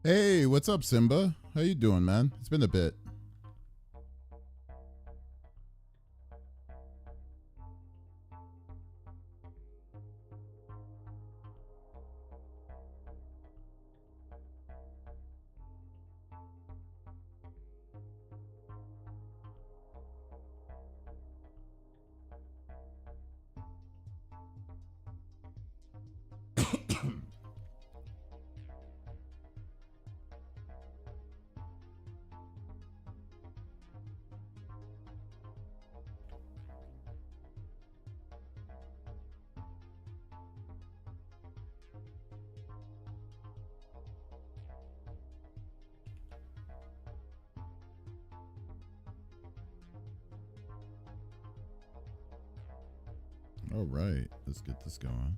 Hey, what's up, Simba? How you doing, man? It's been a bit. All right, let's get this going.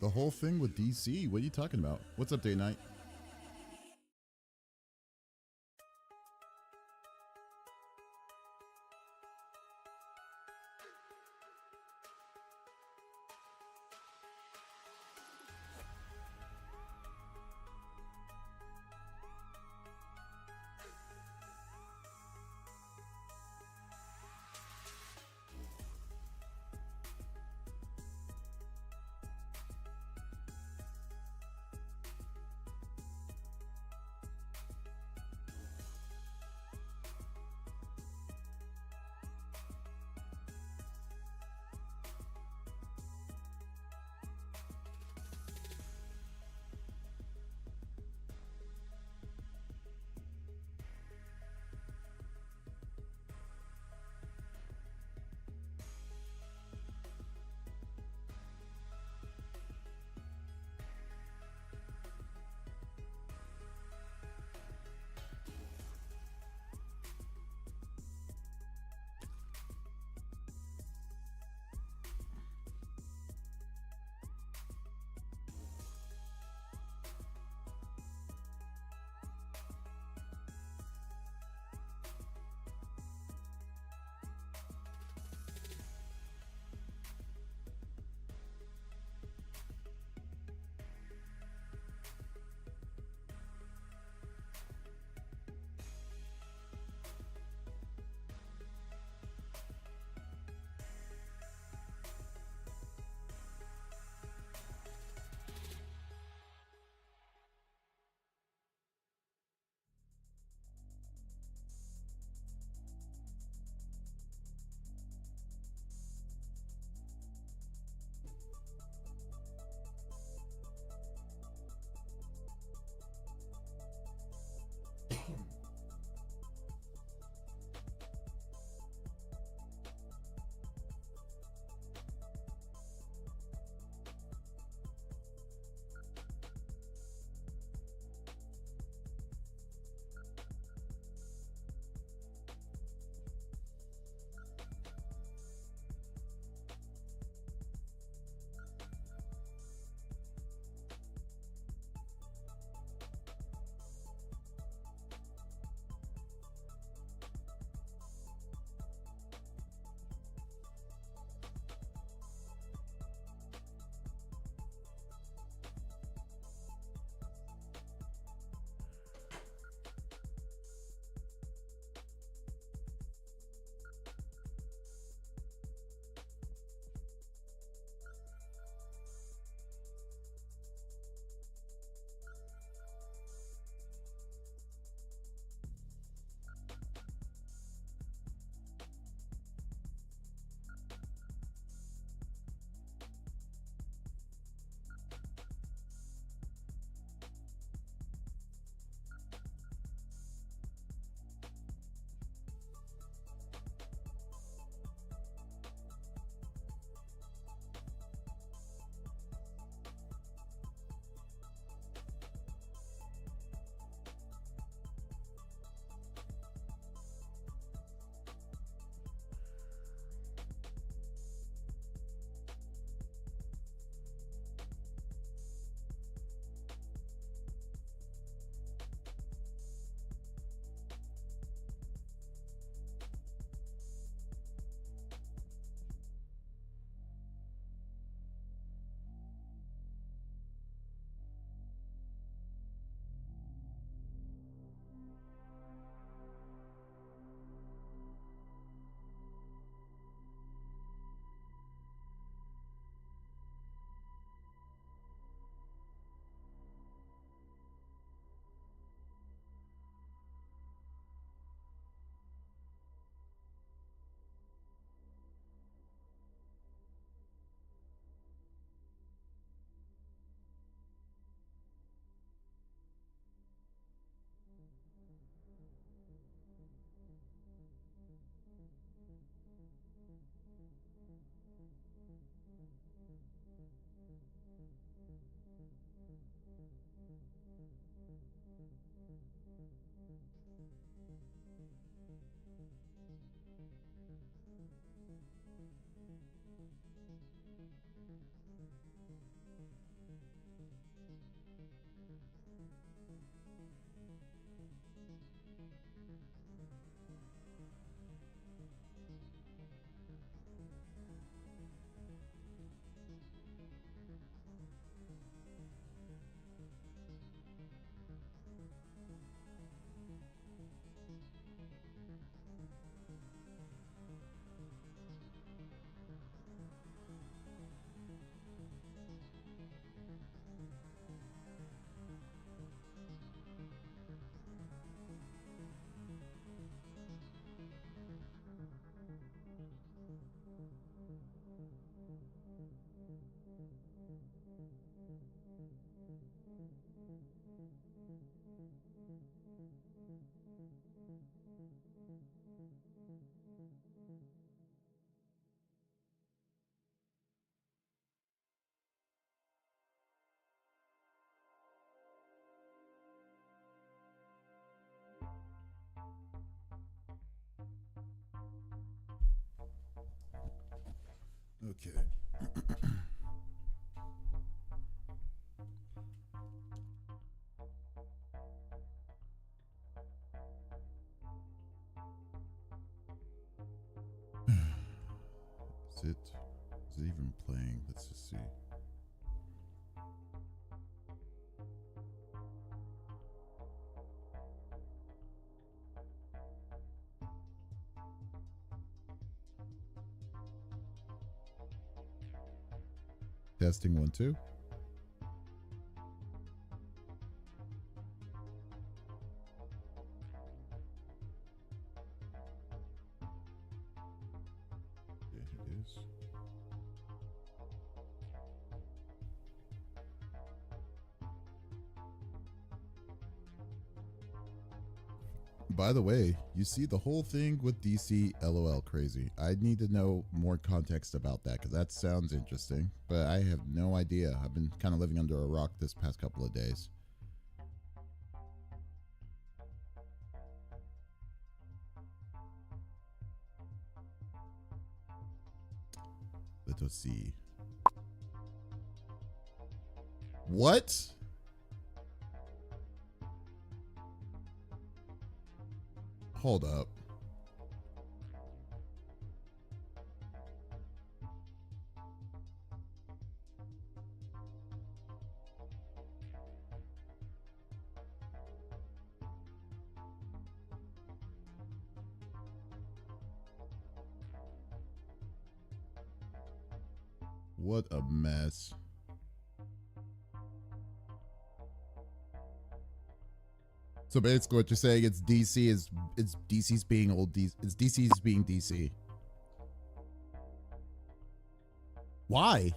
The whole thing with DC. What are you talking about? What's up, Day Night? Okay. Is it even playing? Let's just see. Testing 1 2. Yeah, it is. By the way, you see the whole thing with DC LOL crazy. I need to know more context about that because that sounds interesting, but I have no idea. I've been kind of living under a rock this past couple of days. Let's see. What? Hold up. What a mess. So basically what you're saying it's DC's being old DC, it's DC's being DC. Why?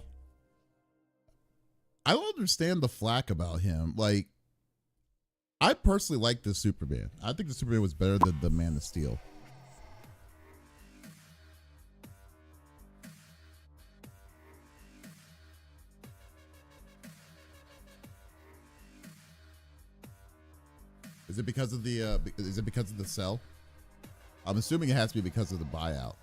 I don't understand the flack about him. Like, I personally like the Superman. I think the Superman was better than the Man of Steel. Is it because of the sell? I'm assuming it has to be because of the buyout.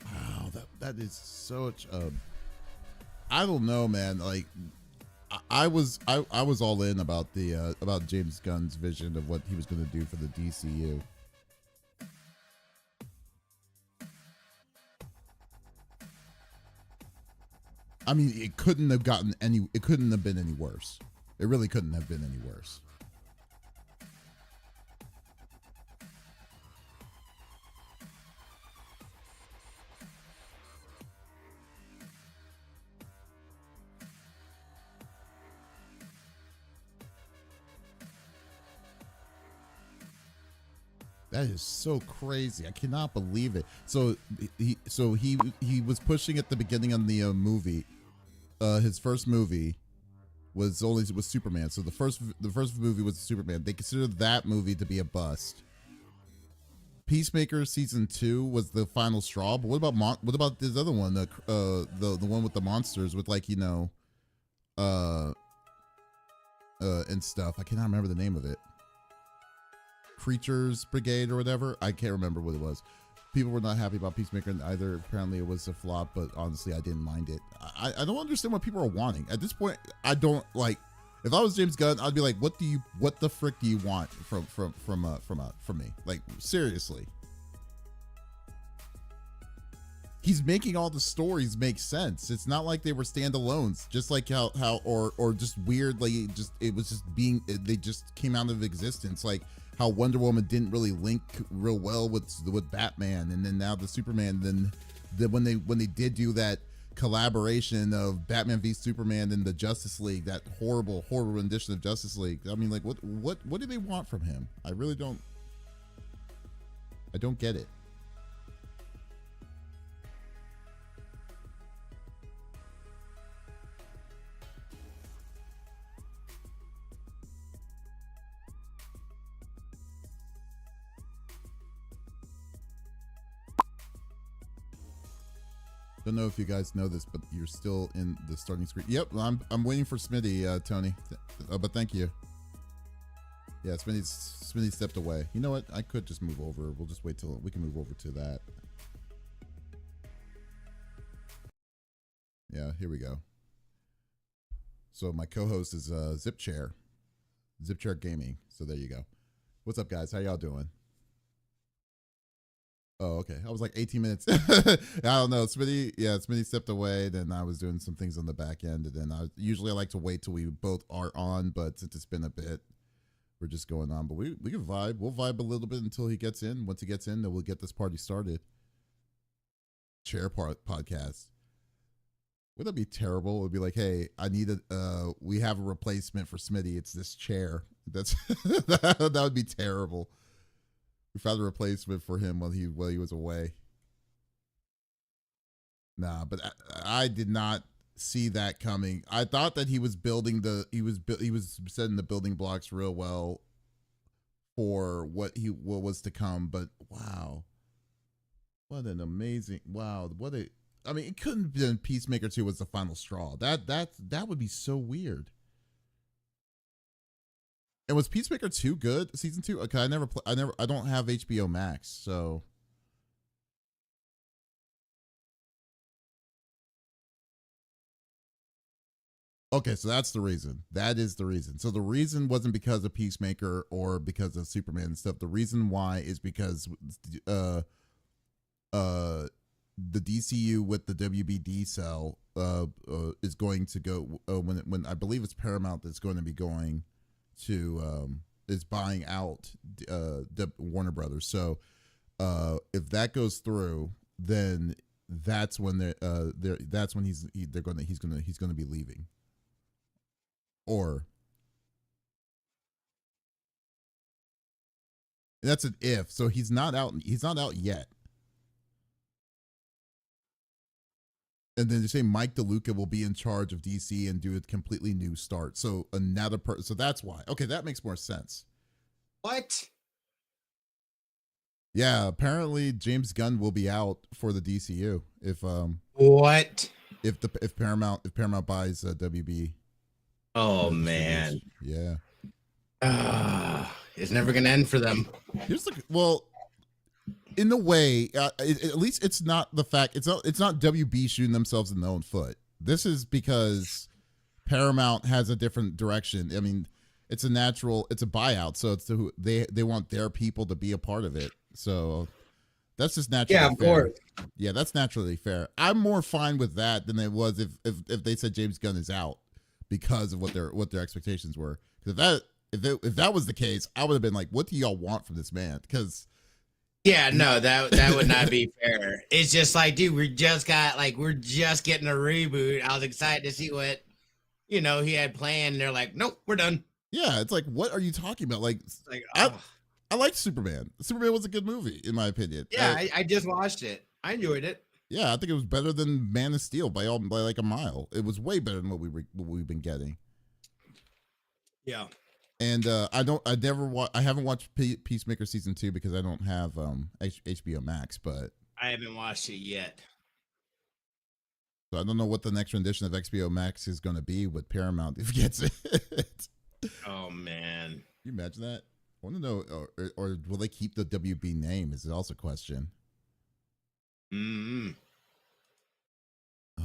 Wow, that is such a, I don't know, man. Like I was all in about the about James Gunn's vision of what he was going to do for the DCU. I mean, it couldn't have been any worse. It really couldn't have been any worse. That is so crazy. I cannot believe it. So he was pushing at the beginning of the movie. His first movie was Superman. So the first movie was Superman. They considered that movie to be a bust. Peacemaker season 2 was the final straw. But what about this other one? The one with the monsters with, like, you know, and stuff. I cannot remember the name of it. Creatures Brigade or whatever. I can't remember what it was. People were not happy about Peacemaker either. Apparently it was a flop, but honestly I didn't mind it. I don't understand what people are wanting at this point. I don't, like, if I was James Gunn, I'd be like, what the frick do you want from me? Like, seriously. He's making all the stories make sense. It's not like they were standalones, just like how or just weirdly it was just being, they just came out of existence, like how Wonder Woman didn't really link real well with Batman, and then now the Superman. Then when they did do that collaboration of Batman v Superman and the Justice League, that horrible rendition of Justice League. I mean, like, what do they want from him? I really don't. I don't get it. Don't know if you guys know this, but you're still in the starting screen. Yep, I'm waiting for Smitty, Tony, but thank you. Yeah, Smitty stepped away. You know what? I could just move over. We'll just wait till we can move over to that. Yeah, here we go. So my co-host is Zip Chair Gaming. So there you go. What's up, guys? How y'all doing? Oh, okay. I was like 18 minutes. I don't know. Smitty stepped away. Then I was doing some things on the back end, and then I like to wait till we both are on. But since it's been a bit, we're just going on. But we can vibe. We'll vibe a little bit until he gets in. Once he gets in, then we'll get this party started. Chair podcast. Would that be terrible? It would be like, hey, we have a replacement for Smitty. It's this chair. That would be terrible. We found a replacement for him while he was away. Nah, but I did not see that coming. I thought that he was setting the building blocks real well for what was to come. But wow, what an amazing I mean, it couldn't have been Peacemaker 2 was the final straw. That would be so weird. And was Peacemaker 2 good? Season 2? Okay, I don't have HBO Max, so. Okay, so that's the reason. That is the reason. So the reason wasn't because of Peacemaker or because of Superman and stuff. The reason why is because the DCU with the WBD cell is going to go when I believe it's Paramount that's going to be going to is buying out the Warner Brothers. So if that goes through, then that's when he's going to be leaving. Or that's an if. So he's not out yet. And then they say Mike DeLuca will be in charge of DC and do a completely new start. So another person. So that's why. Okay, that makes more sense. What? Yeah, apparently James Gunn will be out for the DCU if what? If Paramount buys WB. Oh man. Yeah. It's never gonna end for them. In a way, at least it's not the fact. It's not WB shooting themselves in their own foot. This is because Paramount has a different direction. I mean, it's a buyout, so they want their people to be a part of it. So that's just naturally fair. Yeah, of course. Yeah, that's naturally fair. I'm more fine with that than it was if they said James Gunn is out because of what their expectations were. Because if that was the case, I would have been like, what do y'all want from this man? Because yeah, no, that would not be fair. It's just like, dude, we're just getting a reboot. I was excited to see what, he had planned. And they're like, nope, we're done. Yeah, it's like, what are you talking about? Like I liked Superman. Superman was a good movie, in my opinion. Yeah, I just watched it. I enjoyed it. Yeah, I think it was better than Man of Steel by like a mile. It was way better than what we've been getting. Yeah. And I haven't watched Peacemaker season 2 because I don't have HBO Max, but I haven't watched it yet. So I don't know what the next rendition of HBO Max is going to be with Paramount if it gets it. Oh man, can you imagine that? I want to know, or will they keep the WB name? Is also a question. Mm-hmm.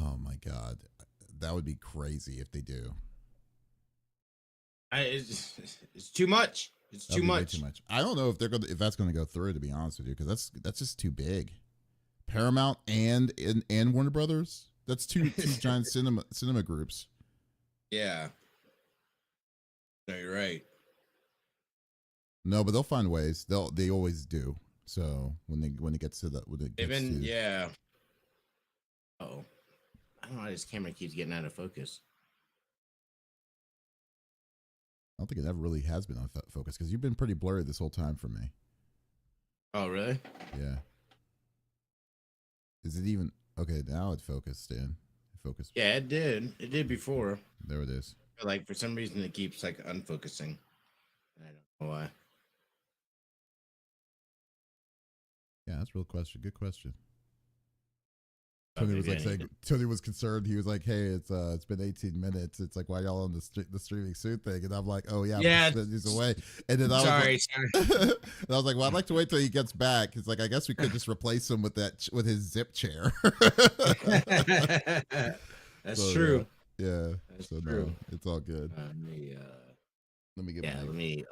Oh my god, that would be crazy if they do. It's too much. It's too much. Too much. I don't know if that's gonna go through, to be honest with you, because that's just too big. Paramount and Warner Brothers. That's two giant cinema groups. Yeah. No, you're right. No, but they'll find ways. They always do. So when it gets to that, yeah. Oh, I don't know why this camera keeps getting out of focus. I don't think it ever really has been on focus because you've been pretty blurry this whole time for me. Oh, really? Yeah. Is it even okay? Now it focused in. Focus. Yeah, it did. It did before. There it is. But like for some reason, it keeps like unfocusing. I don't know why. Yeah, that's a real question. Good question. Tony was like saying, Tony was concerned. He was like, "Hey, it's been 18 minutes. It's like, why y'all on the streaming soon thing?" And I'm like, "Oh yeah, he's away." And then sorry. And I was like, "Well, I'd like to wait till he gets back." It's like, I guess we could just replace him with his zip chair. That's true. Yeah, that's true. No, it's all good. Let me get in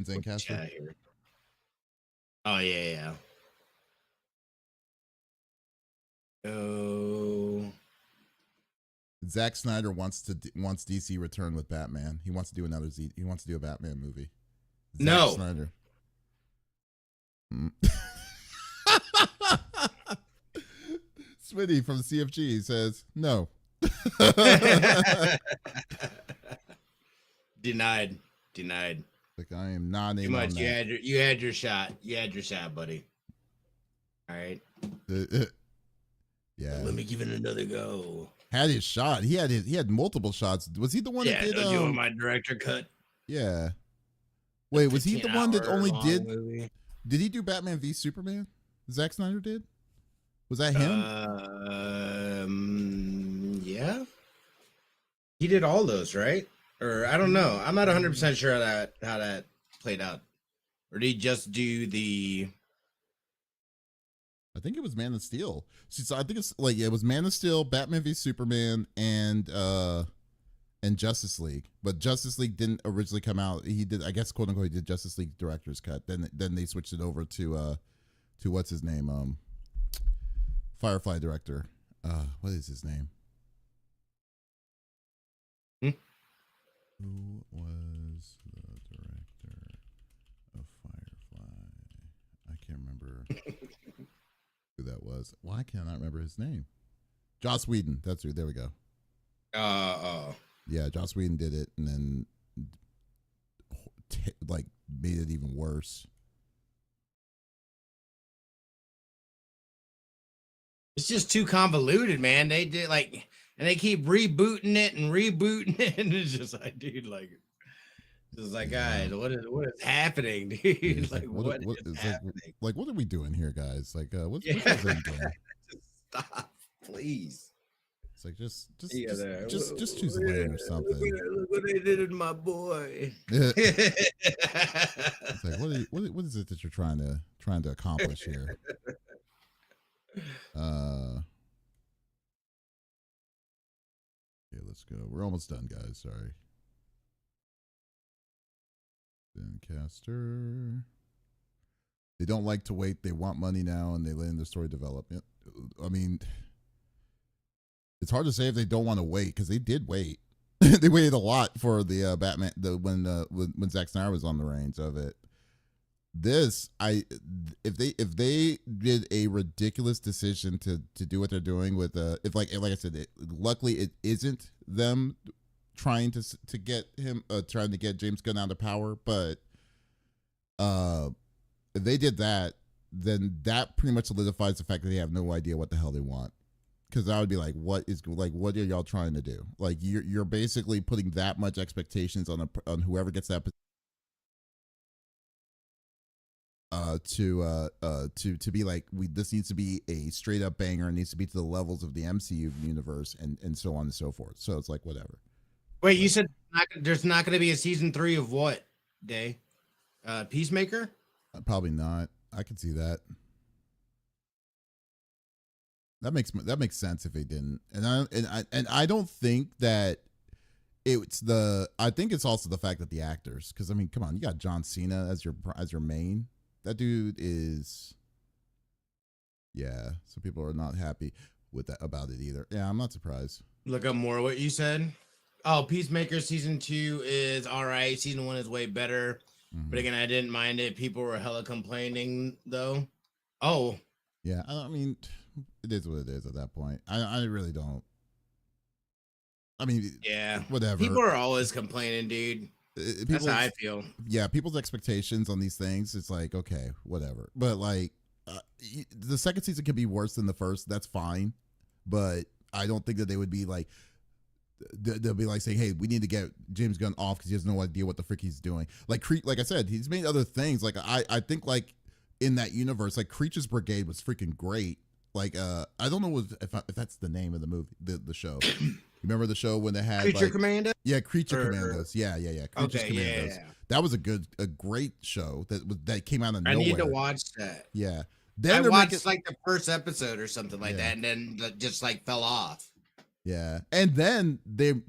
Zencaster. Here. Oh yeah. Oh, Zack Snyder wants DC return with Batman. He wants to do he wants to do a Batman movie. Zack Snyder. Smitty from CFG says no. Denied. Like, I am not too much. You had your shot. You had your shot, buddy. All right. Yeah. Let me give it another go. Had his shot. He had multiple shots. Was he the one that did doing my director cut? Yeah. Wait, was he the one that only did movie. Did he do Batman v Superman? Zack Snyder did? Was that him? Yeah. He did all those, right? Or I don't know. I'm not 100% sure how that played out. Or did he just do the I think it was Man of Steel. So I think it's like it was Man of Steel, Batman v Superman, and Justice League. But Justice League didn't originally come out. He did, I guess, quote unquote, he did Justice League director's cut. Then they switched it over to what's his name? Firefly director. What is his name? Who was the director of Firefly? I can't remember. Who that was. Why can't I remember his name? Joss Whedon. That's who. There we go. Yeah, Joss Whedon did it and then made it even worse. It's just too convoluted, man. They did and they keep rebooting it, and it's just like, dude, guys, what is happening, dude? What is happening? What are we doing here, guys? What's the end game? Stop, please. It's like just choose a lane or something. Look what they did to my boy. It's like what is it that you're trying to accomplish here? Okay, let's go. We're almost done, guys. Sorry. Zencaster. They don't like to wait. They want money now, and they let in the story development. I mean, it's hard to say if they don't want to wait because they did wait. They waited a lot for the Batman. When Zack Snyder was on the reins of it. If they did a ridiculous decision to do what they're doing with like I said, luckily it isn't them trying to get him trying to get James Gunn out of power, but if they did that, then that pretty much solidifies the fact that they have no idea what the hell they want. Because I would be like, what are y'all trying to do? Like you're basically putting that much expectations on whoever gets that to be like, this needs to be a straight up banger. It needs to be to the levels of the MCU universe and so on and so forth. So it's like whatever. Wait, you said there's not going to be a season 3 of what, Day? Peacemaker? Probably not. I could see that. That makes sense if they didn't. And I don't think that I think it's also the fact that the actors, because I mean, come on, you got John Cena as your main. That dude is, yeah. So people are not happy with that about it either. Yeah, I'm not surprised. Look up more what you said. Oh, Peacemaker season 2 is all right. Season 1 is way better. Mm-hmm. But again, I didn't mind it. People were hella complaining though. Oh, yeah. I mean, it is what it is at that point. I really don't. I mean, yeah, whatever. People are always complaining, dude. That's how I feel. Yeah, people's expectations on these things, it's like, okay, whatever. But like, the second season can be worse than the first. That's fine. But I don't think that they would be like, they'll be like saying, hey, we need to get James Gunn off because he has no idea what the frick he's doing. Like I said, he's made other things. Like I think like in that universe, like Creature's Brigade was freaking great. like I don't know if that's the name of the movie, the show. You remember the show when they had Creature Commando? Yeah, Creature Commandos. Yeah. Creature Okay, Commandos. yeah. That was a great show that came out of nowhere. I need to watch that. Yeah. I Then watched like the first episode or something like Yeah. that, and then just like fell off. Yeah, and then they're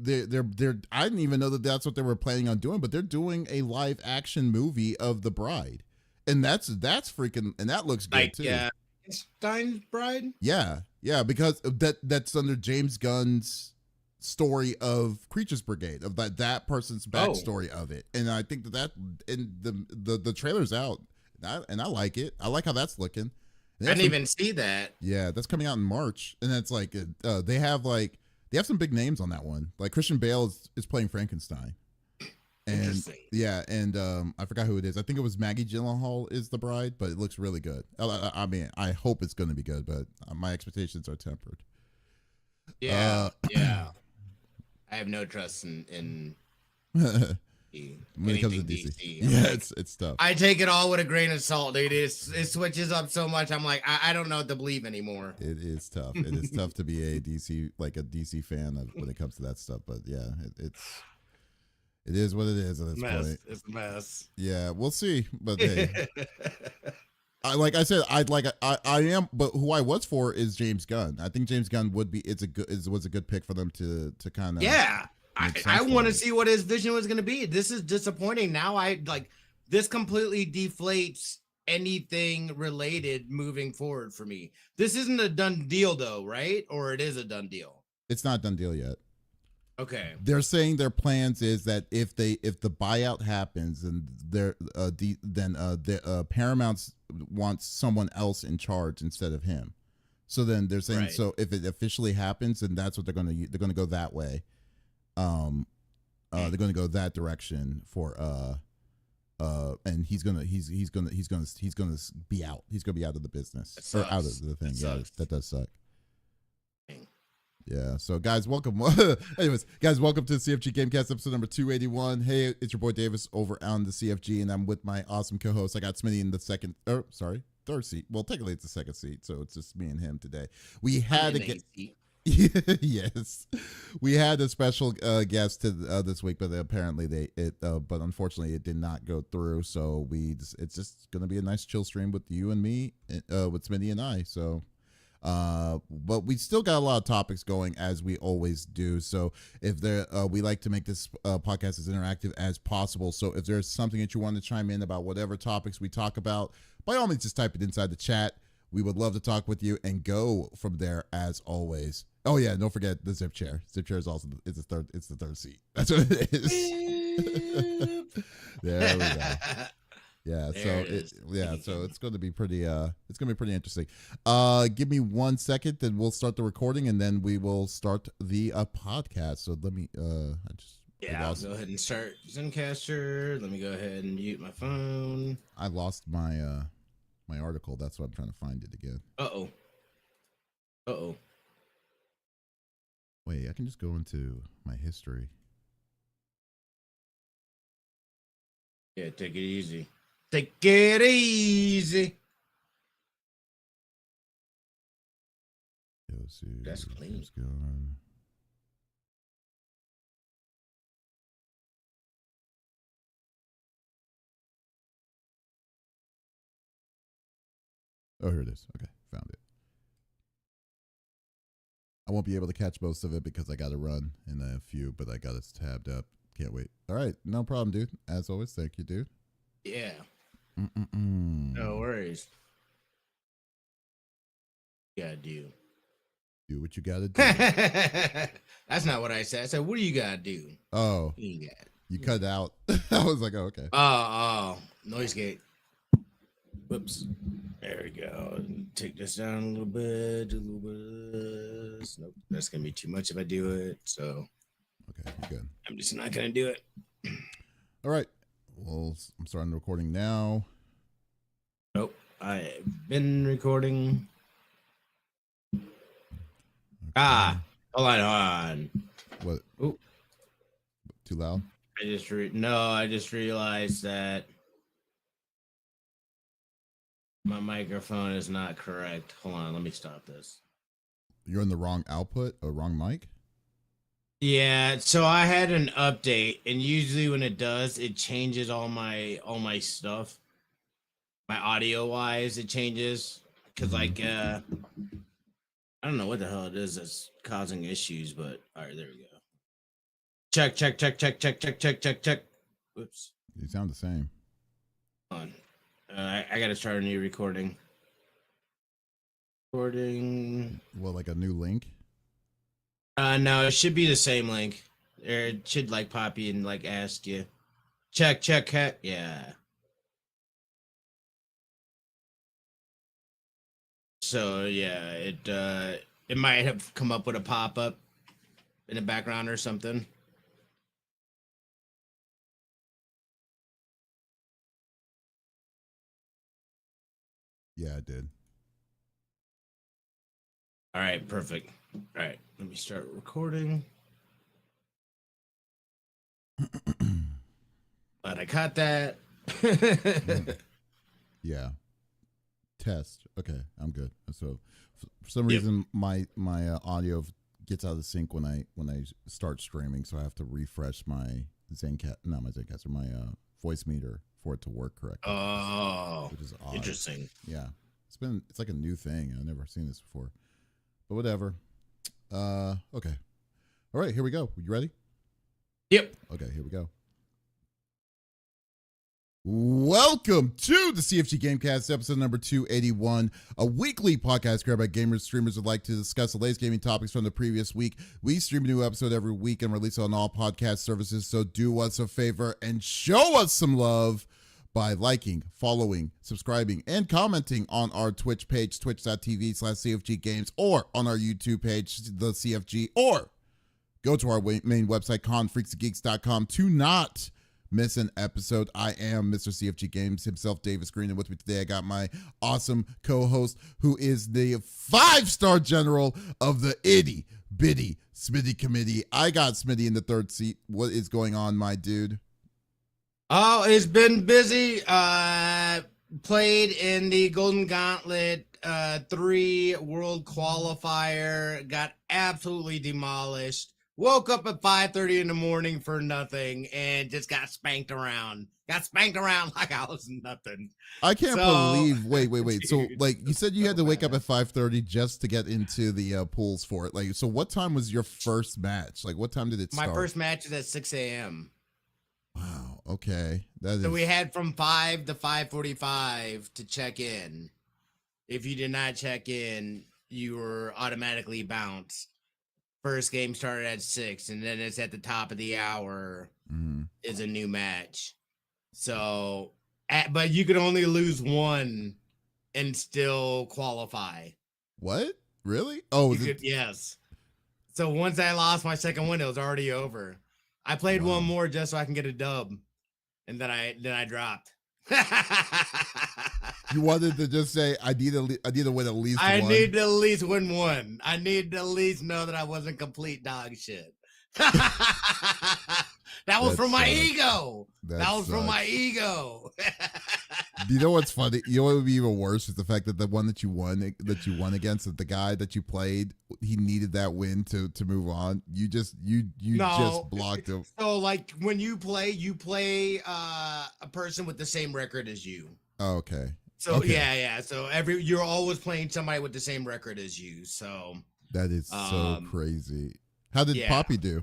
I didn't even know that that's what they were planning on doing, but they're doing a live action movie of The Bride, and that's freaking, and that looks good Like, too. yeah, Stein's Bride. Yeah, because that's under James Gunn's story of Creatures Brigade, of that person's backstory of it, and I think that and the trailer's out, and I like it. I like how that's looking. I didn't even see that. Yeah, that's coming out in March, and it's like they have some big names on that one. Like Christian Bale is playing Frankenstein, and yeah, and I forgot who it is. I think it was Maggie Gyllenhaal is the bride, but it looks really good. I mean, I hope it's going to be good, but my expectations are tempered. Yeah, yeah. I have no trust in when it comes to DC. Yeah, it's tough. I take it all with a grain of salt, dude. It switches up so much. I'm like, I don't know what to believe anymore. It is tough. It is tough to be a DC fan when it comes to that stuff. But yeah, it is what it is at this point. It's a mess. Yeah, we'll see. But hey, like I said, I am. But who I was for is James Gunn. I think James Gunn was a good pick for them to kind of I want to see what his vision was going to be. This is disappointing. Now this completely deflates anything related moving forward for me. This isn't a done deal though, right? Or it is a done deal? It's not a done deal yet. Okay. They're saying their plans is that if the buyout happens and Paramount wants someone else in charge instead of him. So then they're saying, so if it officially happens, then that's what they're going to go that way. They're going to go that direction for and he's gonna be out. He's gonna be out of the business or out of the thing. Yeah, that does suck. Yeah. So guys, welcome. Anyways, guys, welcome to the CFG Gamecast episode number 281. Hey, it's your boy Davis over on the CFG, and I'm with my awesome co-host. I got Smitty in the third seat. Well, technically it's the second seat, so it's just me and him today. We had yes, we had a special guest this week, but apparently but unfortunately it did not go through. So it's just gonna be a nice chill stream with you and me, with Smitty and I. So, but we still got a lot of topics going as we always do. So if we like to make this podcast as interactive as possible. So if there's something that you want to chime in about whatever topics we talk about, by all means, just type it inside the chat. We would love to talk with you and go from there as always. Oh yeah, don't forget the zip chair. Zip chair is also it's the third seat. That's what it is. There we go. Yeah, so it's going to be pretty interesting. Give me 1 second, then we'll start the recording, and then we will start the podcast. So let me I'll go ahead and start Zencaster. Let me go ahead and mute my phone. I lost my my article. That's why I'm trying to find it again. Uh-oh. Wait, I can just go into my history. Yeah, take it easy. Take it easy. Let's see. That's clean. Oh, here it is. Okay, found it. I won't be able to catch most of it because I got to run in a few, but I got it tabbed up. Can't wait. All right, no problem, dude. As always, thank you, dude. Yeah. No worries. Yeah, do what you gotta do. That's not what I said. I said, what do you gotta do? Oh, you cut out. I was like, oh, okay. Oh, noise gate. Whoops. There we go. Take this down a little bit. Nope, that's gonna be too much if I do it. So, okay, you're good. I'm just not gonna do it. All right. Well, I'm starting the recording now. Nope, I've been recording. Okay. Hold on. What? Ooh. Too loud? I just realized that My microphone is not correct. Hold on, let me stop this. You're in the wrong output or wrong mic? Yeah, so I had an update, and usually when it does, it changes all my stuff. My audio wise, it changes. Cause I don't know what the hell it is that's causing issues, but all right, there we go. Check, check, check, check, check, check, check, check, check. Oops. You sound the same. Hold on. I gotta start a new recording. Recording. Well, like a new link? No, it should be the same link. Or it should like pop you and like ask you. Check, check, check. Yeah. So yeah, it might have come up with a pop up in the background or something. Yeah, I did. All right, perfect. All right, let me start recording. But I caught that. Yeah. Test. Okay, I'm good. So for some reason my audio gets out of sync when I start streaming, so I have to refresh my Zencaster, my voice meter for it to work correctly. Oh, which is odd. interesting. Yeah. It's like a new thing. I've never seen this before. But whatever. Okay. All right, here we go. You ready? Yep. Okay, here we go. Welcome to the CFG Gamecast, episode number 281, a weekly podcast created by gamers, streamers who like to discuss the latest gaming topics from the previous week. We stream a new episode every week and release it on all podcast services, so do us a favor and show us some love by liking, following, subscribing, and commenting on our Twitch page, twitch.tv/CFG Games, or on our YouTube page, the CFG, or go to our main website, confreaksgeeks.com, to not miss an episode. I am Mr. CFG Games himself, Davis Green, and with me today I got my awesome co-host, who is the 5-star general of the itty bitty Smitty committee. I got Smitty in the third seat. What is going on, my dude? Oh, it's been busy. Played in the Golden Gauntlet 3 World Qualifier. Got absolutely demolished. Woke up at 5:30 in the morning for nothing and just got spanked around. Got spanked around like I was nothing. I can't believe. Wait. Dude, So, like, you said you had to wake up at 5:30 just to get into the pools for it. Like, so what time was your first match? Like, what time did it start? My first match is at 6 a.m. Wow. Okay. So we had from 5 to 5:45 to check in. If you did not check in, you were automatically bounced. First game started at 6, and then it's at the top of the hour is a new match. So, but you could only lose one and still qualify. What? Really? Oh, yes. So once I lost my second one, it was already over. I played one more just so I can get a dub, and then I dropped. You wanted to just say, I need to win at least one. I need to at least win one. I need to at least know that I wasn't complete dog shit. That was from my ego. That was from my ego. Do you know what's funny? You know what would be even worse is the fact that the one that you won against, that the guy that you played, he needed that win to move on. You just blocked him. So like when you play a person with the same record as you. Oh, okay. So okay. Yeah. So you're always playing somebody with the same record as you. So that is so crazy. How did Poppy do?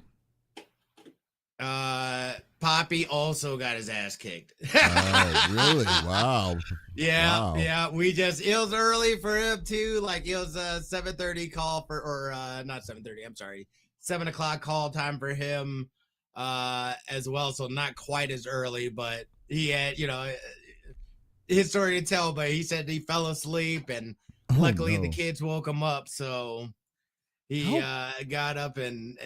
Poppy also got his ass kicked. Oh, really? Wow. Yeah. It was early for him too. Like it was a 7:30 call not 7:30. I'm sorry, 7 o'clock call time for him, as well. So not quite as early, but he had, his story to tell. But he said he fell asleep, and luckily the kids woke him up. So he got up and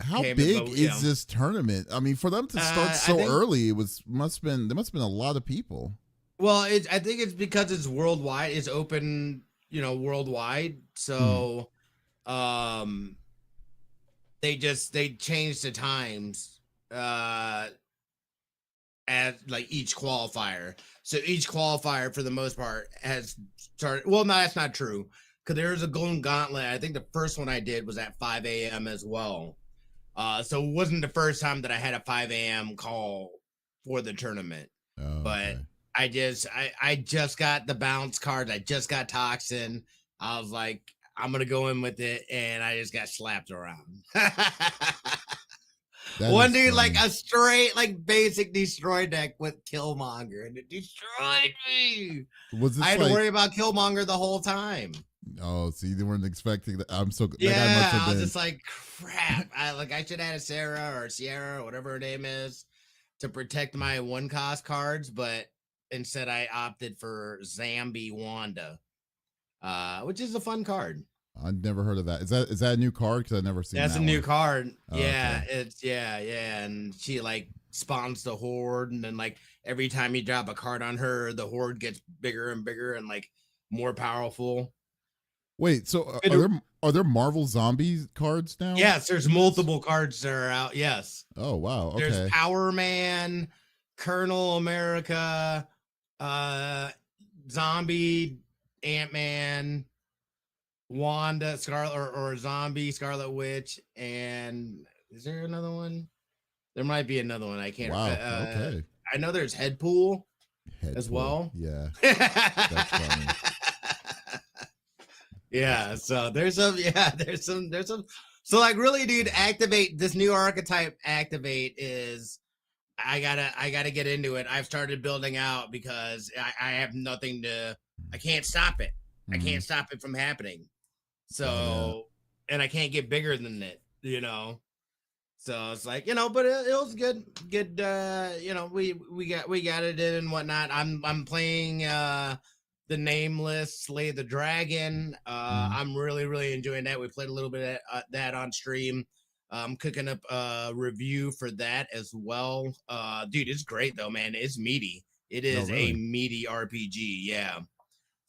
How big is this tournament? I mean, for them to start so early, there must have been a lot of people. Well, I think it's because it's worldwide. It's open, worldwide. So, they changed the times. as like each qualifier. So each qualifier for the most part has started. Well, no, that's not true. Because there's a golden gauntlet. I think the first one I did was at 5 a.m. as well. So it wasn't the first time that I had a 5 a.m. call for the tournament. Oh, But okay. I just got the bounce cards. I just got Toxin. I was like, I'm gonna go in with it, and I just got slapped around. One dude, like a straight, like basic destroy deck with Killmonger, and it destroyed me. Was I had to worry about Killmonger the whole time. Oh, so you weren't expecting that. I'm so Yeah, that guy must have I was been. just like, crap. I should have had a Sarah or Sierra or whatever her name is to protect my one cost cards, but instead I opted for Zambi Wanda, which is a fun card. I've never heard of that. Is that a new card? Because I've never seen That's that a new one. card. Oh, Yeah, okay. it's yeah, and she like spawns the horde, and then like every time you drop a card on her, the horde gets bigger and bigger and like more powerful. Wait, so are there Marvel Zombie cards now? Yes, there's multiple cards that are out. Yes. Oh wow. Okay. There's Power Man, Colonel America, Zombie, Ant-Man, Wanda, Scarlet or Zombie, Scarlet Witch, and is there another one? There might be another one. I can't. Wow. Okay. I know there's Headpool as well. Yeah. That's funny. Yeah. So there's some. So like, really, dude, activate this new archetype. Activate is. I gotta get into it. I've started building out because I have nothing to. I can't stop it. I can't stop it from happening. So, and I can't get bigger than it, So it's like, but it was good. We got it in and whatnot. I'm playing the Nameless Slay the Dragon. I'm really enjoying that. We played a little bit of that on stream. I'm cooking up a review for that as well. Dude, it's great though, man. It's meaty. It is a meaty RPG. Yeah.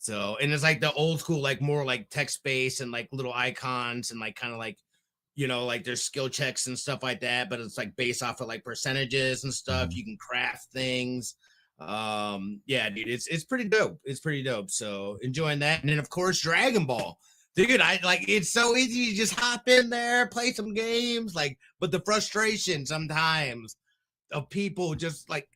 So, and it's like the old school, like more like text based and like little icons and like kind of like, like there's skill checks and stuff like that, but it's like based off of like percentages and stuff. You can craft things. Yeah, dude, it's pretty dope. It's pretty dope. So enjoying that. And then of course, Dragon Ball. Dude, it's so easy to just hop in there, play some games, but the frustration sometimes of people just like,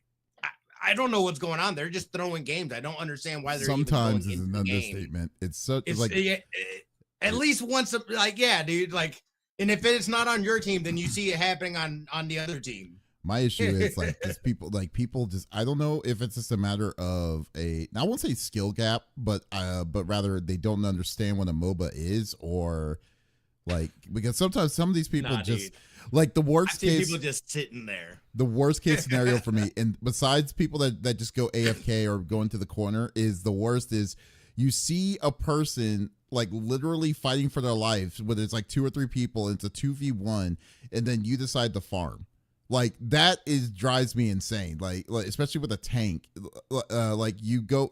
I don't know what's going on. They're just throwing games. I don't understand why they're sometimes even is an understatement. It's so it's like at least once, yeah, dude. Like, and if it's not on your team, then you see it happening on the other team. My issue is like just people just I don't know if it's just a matter of I won't say skill gap, but rather they don't understand what a MOBA is, or like because sometimes some of these people just. Dude. Like the worst case, people just sitting there. The worst case scenario for me, and besides people that just go AFK or go into the corner, is the worst is you see a person like literally fighting for their lives, whether it's like 2 or 3 people, and it's a 2v1, and then you decide to farm. Like that drives me insane. Like especially with a tank, like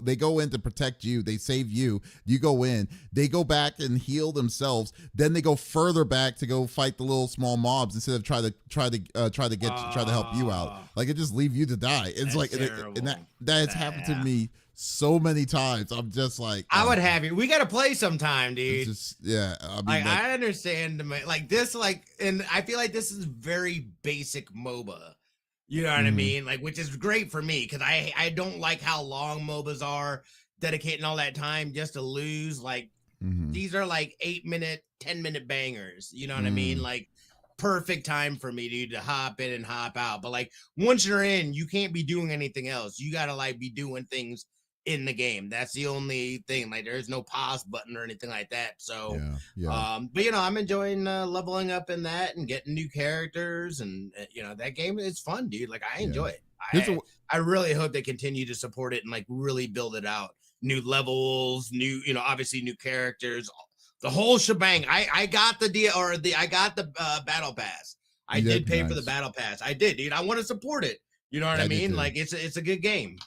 they go in to protect you, they save you, you go in, they go back and heal themselves, then they go further back to go fight the little small mobs instead of try to help you out. Like it just leave you to die. It's like and that has happened to me so many times. I'm just like, I would have you. We got to play sometime, dude. I mean, I understand like this, and I feel like this is very basic MOBA. You know what I mean? Like, which is great for me because I don't like how long MOBAs are, dedicating all that time just to lose. Like, these are like 8-minute, 10-minute bangers. You know what I mean? Like, perfect time for me, dude, to hop in and hop out. But like, once you're in, you can't be doing anything else. You got to like be doing things in the game. That's the only thing. Like there's no pause button or anything like that. So but I'm enjoying leveling up in that and getting new characters, and that game is fun, dude. Like I enjoy it. I really hope they continue to support it and like really build it out. New levels, new, obviously new characters, the whole shebang. I got the battle pass. I did pay for the battle pass. I did, dude. I want to support it. You know what I mean? Like it's a good game.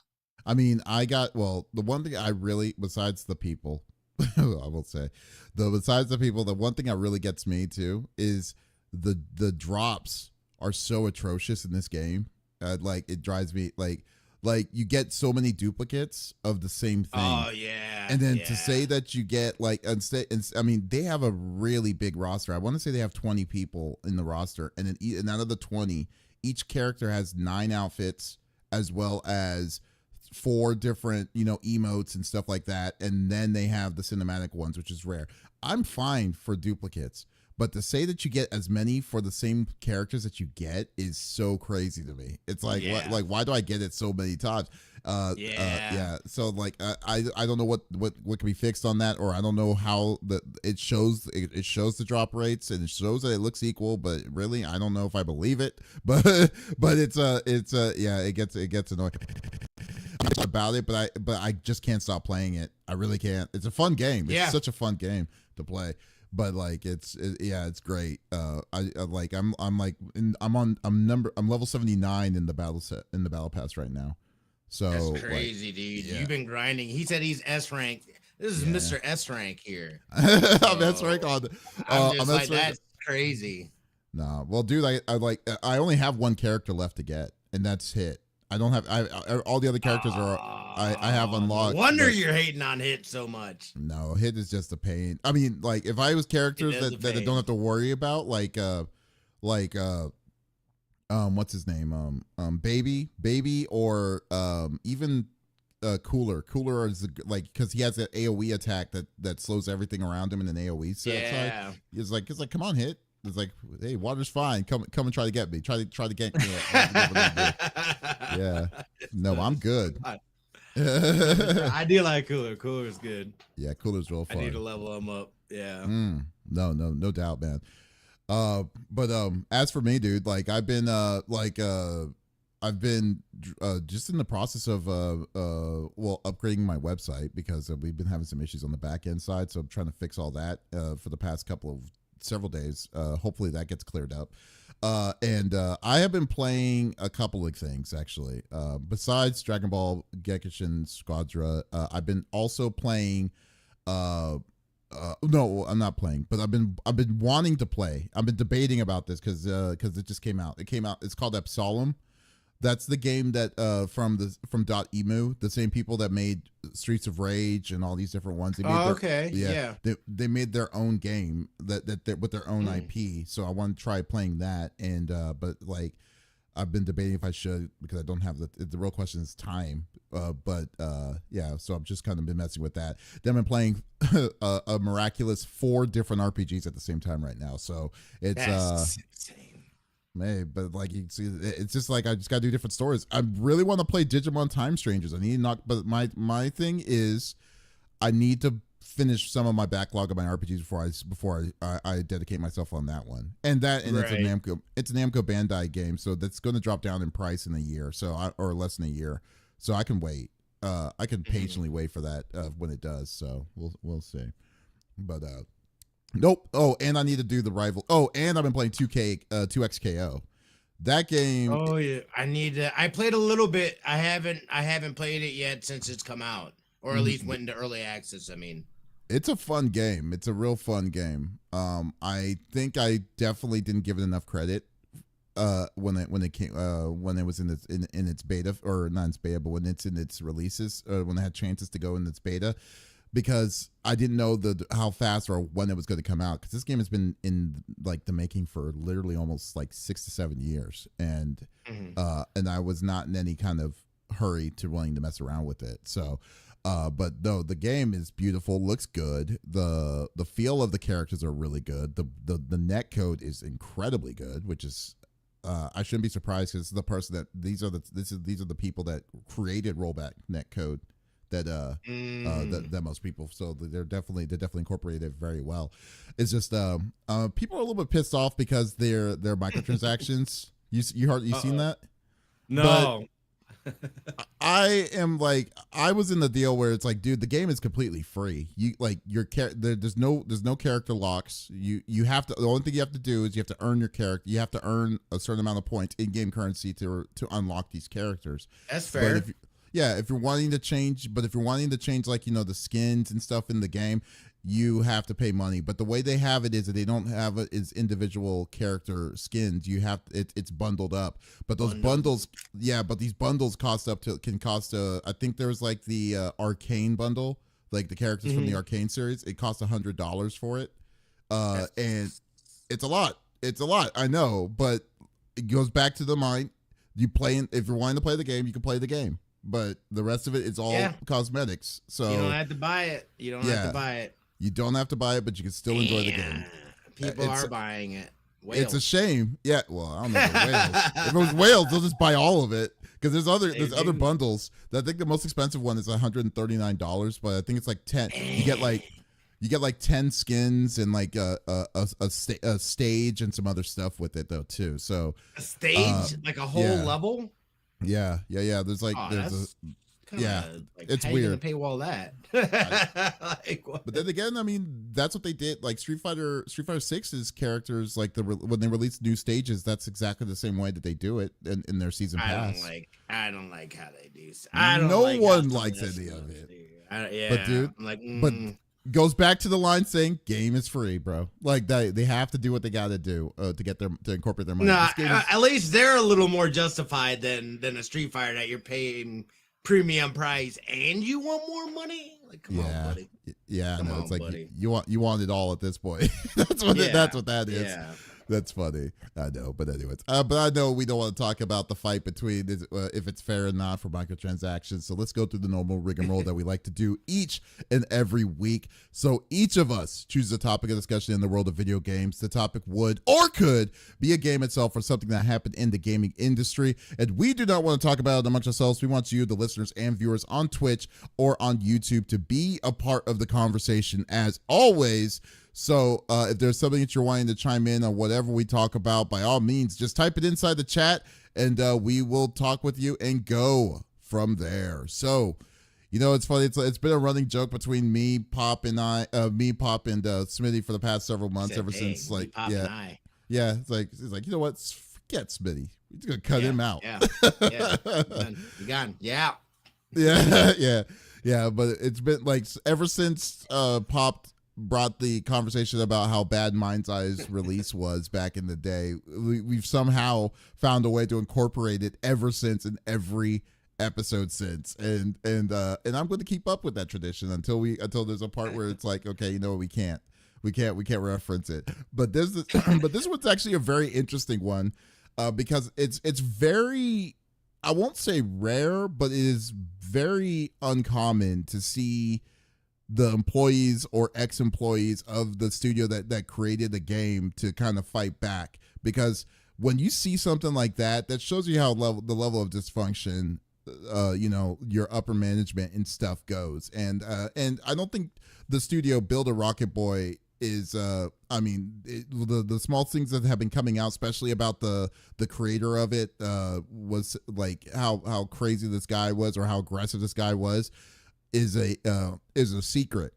I mean, the one thing I really, besides the people, I will say, besides the people, the one thing that really gets me too is the drops are so atrocious in this game. Like it drives me like you get so many duplicates of the same thing. Oh yeah. And then to say that you get like I mean, they have a really big roster. I want to say they have 20 people in the roster, and then and out of the 20, each character has 9 outfits as well as 4 different, emotes and stuff like that. And then they have the cinematic ones, which is rare. I'm fine for duplicates, but to say that you get as many for the same characters that you get is so crazy to me. It's like, why do I get it so many times? Yeah. So like, I don't know what can be fixed on that, or I don't know how it shows the drop rates and it shows that it looks equal, but really I don't know if I believe it. But it gets annoying about it, but I just can't stop playing it. I really can't. It's a fun game. It's such a fun game to play. But like it's great. I'm level 79 in the battle pass right now. So that's crazy, dude. You've been grinding. He said he's S rank. This is Mr. S rank here. I'm S rank on. I'm just like that's crazy. Nah, well, dude, I only have one character left to get, and that's Hit. I don't have all the other characters I have unlocked. No wonder you're hating on Hit so much. No, Hit is just a pain. I mean, like if I was characters that I don't have to worry about, like what's his name, baby, or even Cooler is like, because he has an AOE attack that slows everything around him in an AOE set. Yeah, it's like come on, Hit. It's like, hey, water's fine. Come and try to get me. Try to get me. Yeah. No, I'm good. I do like Cooler. Cooler's good. Yeah, Cooler's real fun. I need to level him up. Yeah. No doubt, man. But as for me, dude, like I've been just in the process of upgrading my website, because we've been having some issues on the back end side, so I'm trying to fix all that for the past several days. Hopefully that gets cleared up. And I have been playing a couple of things actually. Besides Dragon Ball Gekishin Squadra, I've been also playing. No, I'm not playing, but I've been wanting to play. I've been debating about this because it just came out. It's called Epsilon. That's the game that from .emu, the same people that made Streets of Rage and all these different ones. They made their own game that with their own IP. So I want to try playing that, and but like I've been debating if I should, because I don't have the real question is time. So I've just kind of been messing with that. Then I've been playing a miraculous 4 different RPGs at the same time right now. So it's insane. But like you see, it's just like I just gotta do different stories. I really want to play Digimon Time Strangers. I need to knock, but my thing is, I need to finish some of my backlog of my RPGs before I dedicate myself on that one. And it's a Namco Bandai game, so that's going to drop down in price in a year, or less than a year. So I can wait. I can patiently wait for that when it does. So we'll see. But nope. Oh, and I need to do the rival. Oh, and I've been playing 2XKO. That game. Oh yeah, I played a little bit. I haven't played it yet since it's come out, or at least went into early access. I mean, it's a fun game. It's a real fun game. I think I definitely didn't give it enough credit when it came when it was in its beta, or not its beta, but when it's in its releases, when it had chances to go in its beta. Because I didn't know how fast or when it was going to come out. Because this game has been in like the making for literally almost like 6 to 7 years, and I was not in any kind of hurry to willing to mess around with it. So, but no, the game is beautiful, looks good. The feel of the characters are really good. The net code is incredibly good, which is I shouldn't be surprised, because these are the people that created rollback net code. That most people, so they're definitely incorporated it very well. It's just people are a little bit pissed off because they're microtransactions. you seen that? No. I am like, I was in the deal where it's like, dude, the game is completely free. You like there's no character locks. You have to, the only thing you have to do is you have to earn your character. You have to earn a certain amount of points in game currency to unlock these characters. That's fair. if you're wanting to change, but if you're wanting to change, like, the skins and stuff in the game, you have to pay money. But the way they have it is that they don't have it as individual character skins. You have it's bundled up. But those bundles, but these bundles can cost I think there's like the Arcane bundle, like the characters from the Arcane series. It costs $100 for it, and it's a lot. It's a lot, I know, but it goes back to the mind. If you're wanting to play the game, you can play the game. But the rest of it is all cosmetics. So you don't have to buy it. You don't have to buy it. You don't have to buy it, but you can still enjoy the game. People are buying it. Whales. It's a shame. Yeah, well, I don't know the whales. If it was whales, they'll just buy all of it. Because there's other bundles. I think the most expensive one is $139, but I think it's like 10. You get like 10 skins and like a stage and some other stuff with it though too. So a stage, like a whole level. Yeah. There's like it's how weird. You gonna pay all that? But then again, I mean, that's what they did. Like Street Fighter 6's characters, like when they release new stages, that's exactly the same way that they do it in their season pass. I don't like how they do. No one likes any of it. But dude, I'm like, but goes back to the line saying game is free, bro. Like they have to do what they got to do to incorporate their money. No, at least they're a little more justified than a Street Fighter that you're paying premium price and you want more money. Like, come on, buddy. Yeah, no, it's like you want it all at this point. That's what that is. Yeah. That's funny. I know, but anyways, but I know we don't want to talk about the fight between if it's fair or not for microtransactions. So let's go through the normal rigmarole that we like to do each and every week. So each of us chooses a topic of discussion in the world of video games. The topic would or could be a game itself or something that happened in the gaming industry. And we do not want to talk about it amongst ourselves. We want you, the listeners and viewers on Twitch or on YouTube, to be a part of the conversation as always. So if there's something that you're wanting to chime in on whatever we talk about, by all means, just type it inside the chat and we will talk with you and go from there. So, it's funny. It's been a running joke between me, Pop, and Smitty for the past several months, since like, it's like, you know what? Forget Smitty. We're just going to cut him out. You gone. Yeah. Yeah. But it's been like ever since Pop brought the conversation about how bad Mindseye's release was back in the day. We've somehow found a way to incorporate it ever since in every episode since, and I'm going to keep up with that tradition until there's a part where it's like, okay, we can't reference it. But this one's actually a very interesting one because it's very, I won't say rare, but it is very uncommon to see the employees or ex-employees of the studio that created the game to kind of fight back. Because when you see something like that shows you how the level of dysfunction, your upper management and stuff goes. And I don't think the studio Build a Rocket Boy is, the small things that have been coming out, especially about the creator of it, was like how crazy this guy was or how aggressive this guy was, is a secret,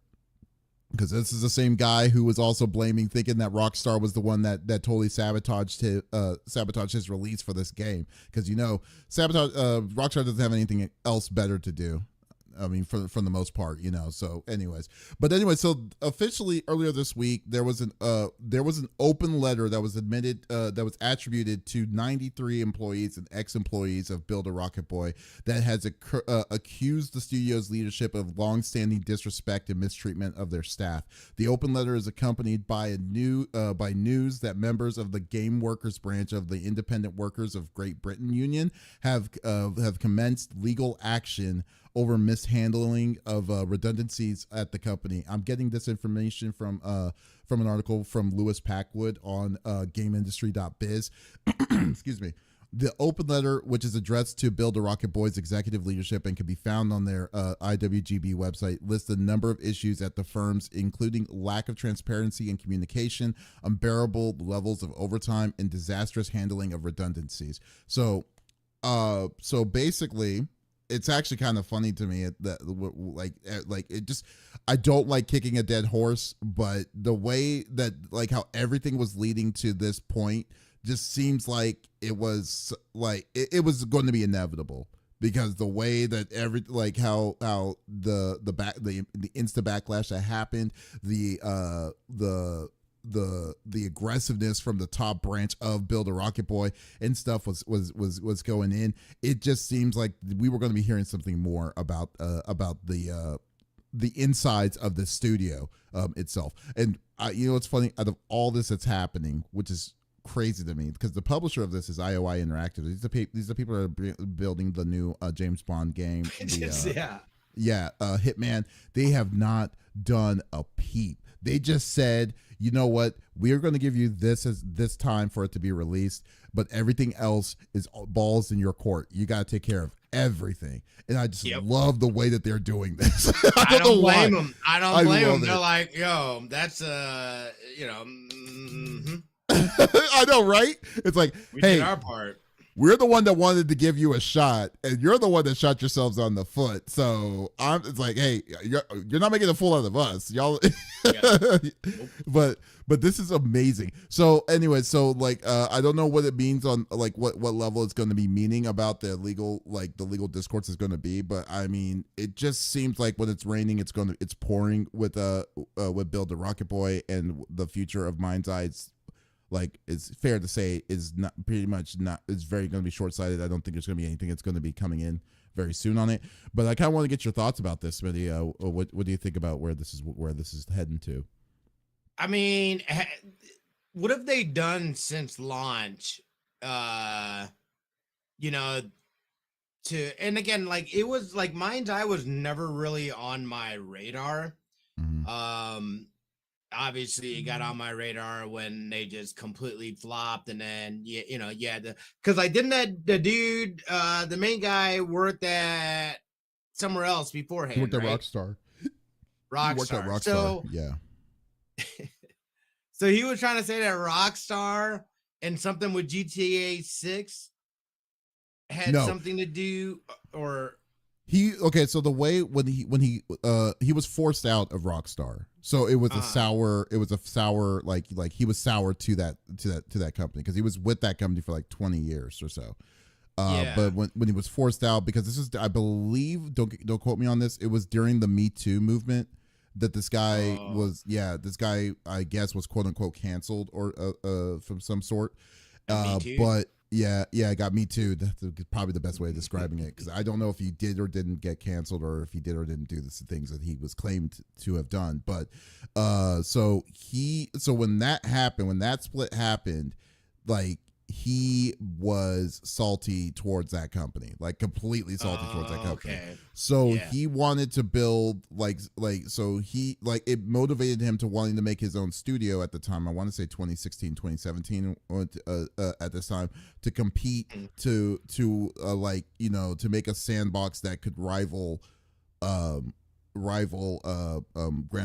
because this is the same guy who was also thinking that Rockstar was the one that totally sabotaged his release for this game, because Rockstar doesn't have anything else better to do. I mean, for the most part, So, so officially earlier this week, there was an open letter that was attributed to 93 employees and ex-employees of Build a Rocket Boy that has accused the studio's leadership of long-standing disrespect and mistreatment of their staff. The open letter is accompanied by news that members of the Game Workers branch of the Independent Workers of Great Britain Union have commenced legal action over mishandling of redundancies at the company. I'm getting this information from an article from Lewis Packwood on GameIndustry.biz. Excuse me. The open letter, which is addressed to Build a Rocket Boy's executive leadership and can be found on their IWGB website, lists a number of issues at the firms, including lack of transparency and communication, unbearable levels of overtime, and disastrous handling of redundancies. So basically, it's actually kind of funny to me that it just, I don't like kicking a dead horse, but the way that how everything was leading to this point just seems like it was going to be inevitable, because the way that how the insta backlash that happened, the aggressiveness from the top branch of Build a Rocket Boy and stuff was going in. It just seems like we were going to be hearing something more about the insides of the studio itself. And it's funny, out of all this that's happening, which is crazy to me, because the publisher of this is IOI Interactive. These are people that are building the new James Bond game. Hitman. They have not done a peep. They just said, you know what, we're going to give you this time for it to be released, but everything else is balls in your court. You got to take care of everything. And I just love the way that they're doing this. I don't blame them. I don't blame them. They're it. Like, yo, that's I know, right? It's like, we hey, did our part. We're the one that wanted to give you a shot, and you're the one that shot yourselves on the foot. So it's like, hey, you're not making a fool out of us, y'all. But this is amazing. So anyway, I don't know what it means on like what level it's going to be meaning about the legal discourse is going to be. But I mean, it just seems like when it's raining, it's pouring with Build a Rocket Boy, and the future of Mindseye. Like, it's fair to say is not pretty much not, it's very going to be short-sighted. I don't think there's going to be anything that's going to be coming in very soon on it. But I kind of want to get your thoughts about this, Smitty. What do you think about where this is heading to? I mean, what have they done since launch? And again, like, it was like Mindseye was never really on my radar. Mm-hmm. Obviously it got on my radar when they just completely flopped, and then because I didn't the dude, the main guy, worked at somewhere else beforehand. He worked at Rockstar. Rockstar. So yeah. So he was trying to say that Rockstar and something with GTA 6 had something to do, or so the way when he was forced out of Rockstar, so it was a sour like he was sour to that company, because he was with that company for like 20 years or so. But when he was forced out, because this is, I believe, don't quote me on this, it was during the Me Too movement that this guy I guess was quote unquote canceled or from some sort. But I got Me Too. That's probably the best way of describing it, because I don't know if he did or didn't get canceled, or if he did or didn't do the things that he was claimed to have done. But so when that happened, when that split happened, like, he was salty towards that company, like completely salty towards that company. Okay. So he wanted to build it motivated him to wanting to make his own studio at the time. I want to say 2016, 2017 at this time, to compete to make a sandbox that could rival Grand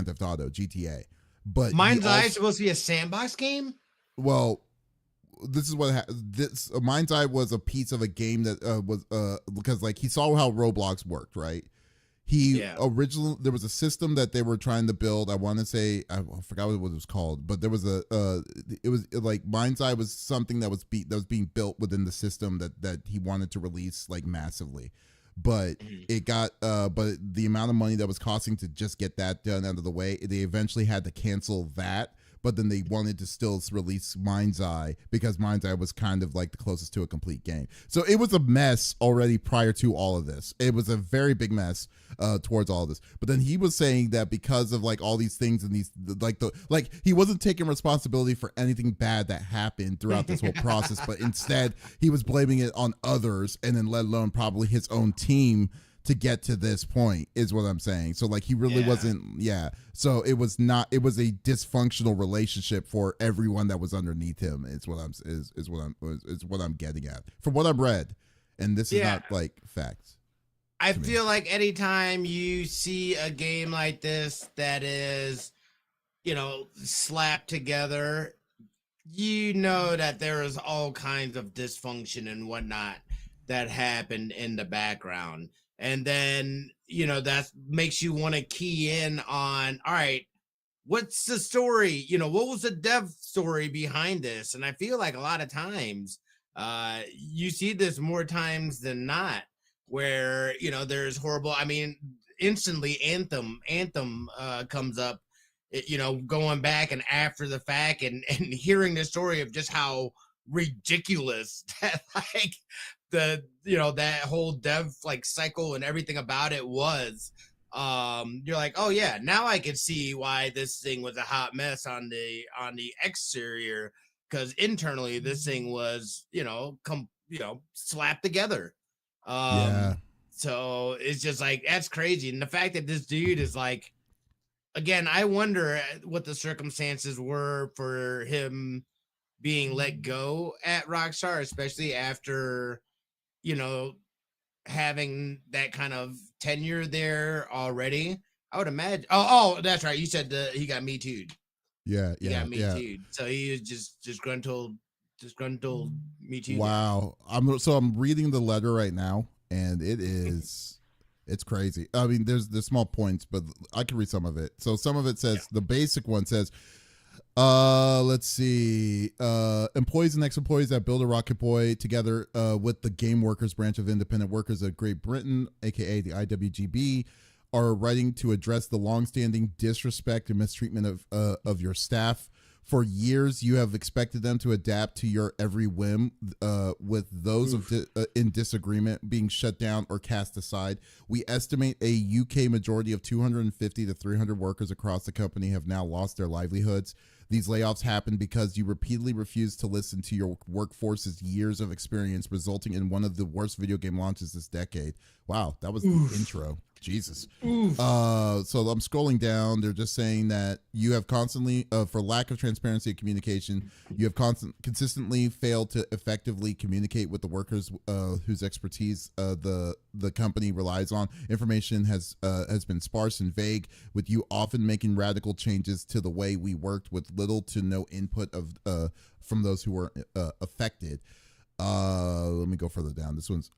Theft Auto, GTA. But Mindseye is supposed to be a sandbox game? Well, this is what this Mindseye was a piece of a game that was because like he saw how Roblox worked, right? Originally, there was a system that they were trying to build. I want to say, I forgot what it was called, but there was it was like Mindseye was something that was being built within the system that he wanted to release like massively. But it got but the amount of money that was costing to just get that done out of the way, they eventually had to cancel that. But then they wanted to still release Mindseye, because Mindseye was kind of like the closest to a complete game. So it was a mess already prior to all of this. It was a very big mess towards all of this. But then he was saying that because of like all these things and these he wasn't taking responsibility for anything bad that happened throughout this whole process, but instead he was blaming it on others, and then let alone probably his own team, to get to this point, is what I'm saying. So like he really wasn't. So it was a dysfunctional relationship for everyone that was underneath him. It's what I'm getting at from what I've read, and this is not like facts. I feel like anytime you see a game like this that is, slapped together, that there is all kinds of dysfunction and whatnot that happened in the background. And then, that makes you want to key in on, all right, what's the story? What was the dev story behind this? And I feel like a lot of times, you see this more times than not, where, you know, there's horrible, I mean, instantly Anthem comes up, you know, going back and after the fact, and hearing the story of just how ridiculous that, like, the, you know, that whole dev like cycle and everything about it was. You're like, oh yeah, now I can see why this thing was a hot mess on the exterior, because internally this thing was, you know, slapped together. Yeah. So it's just like, that's crazy. And the fact that this dude is like, again, I wonder what the circumstances were for him being let go at Rockstar, especially after, you know, having that kind of tenure there already. I would imagine. Oh, that's right. You said he got Me Too'd. Yeah. He got Me Yeah. Too'd. So he is just disgruntled Me Too. Wow. I'm reading the letter right now, and it's crazy. I mean, there's small points, but I can read some of it. So some of it says, the basic one says, let's see. Employees and ex-employees that build a Rocket Boy together with the Game Workers branch of independent workers of Great Britain, aka the IWGB, are writing to address the longstanding disrespect and mistreatment of your staff. For years, you have expected them to adapt to your every whim, with those in disagreement being shut down or cast aside. We estimate a UK majority of 250 to 300 workers across the company have now lost their livelihoods. These layoffs happen because you repeatedly refuse to listen to your workforce's years of experience, resulting in one of the worst video game launches this decade. Wow, that was the intro. Jesus. So I'm scrolling down. They're just saying that you have constantly, for lack of transparency and communication, you have consistently failed to effectively communicate with the workers whose expertise the company relies on. Information has been sparse and vague, with you often making radical changes to the way we worked with little to no input from those who were affected. Let me go further down. This one's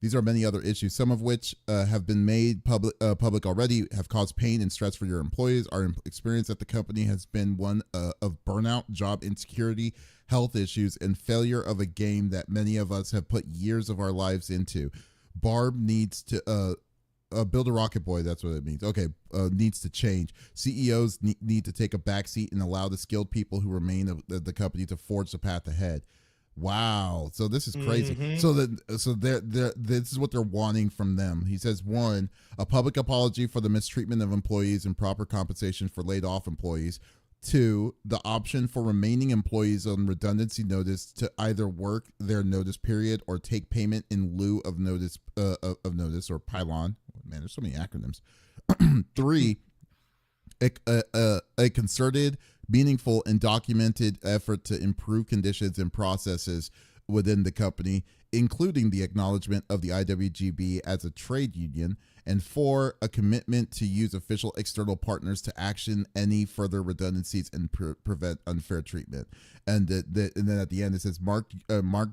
these are many other issues, some of which have been made public already, have caused pain and stress for your employees. Our experience at the company has been one of burnout, job insecurity, health issues, and failure of a game that many of us have put years of our lives into. Barb needs to build a Rocket Boy. That's what it means. Okay, needs to change. CEOs need to take a backseat and allow the skilled people who remain of the company to forge the path ahead. Wow. So this is crazy. Mm-hmm. So this is what they're wanting from them. He says, 1, a public apology for the mistreatment of employees and proper compensation for laid off employees. 2, the option for remaining employees on redundancy notice to either work their notice period or take payment in lieu of notice or pylon. Man, there's so many acronyms. 3, a concerted, meaningful, and documented effort to improve conditions and processes within the company, including the acknowledgement of the IWGB as a trade union. And 4, a commitment to use official external partners to action any further redundancies and prevent unfair treatment. And then at the end it says Mark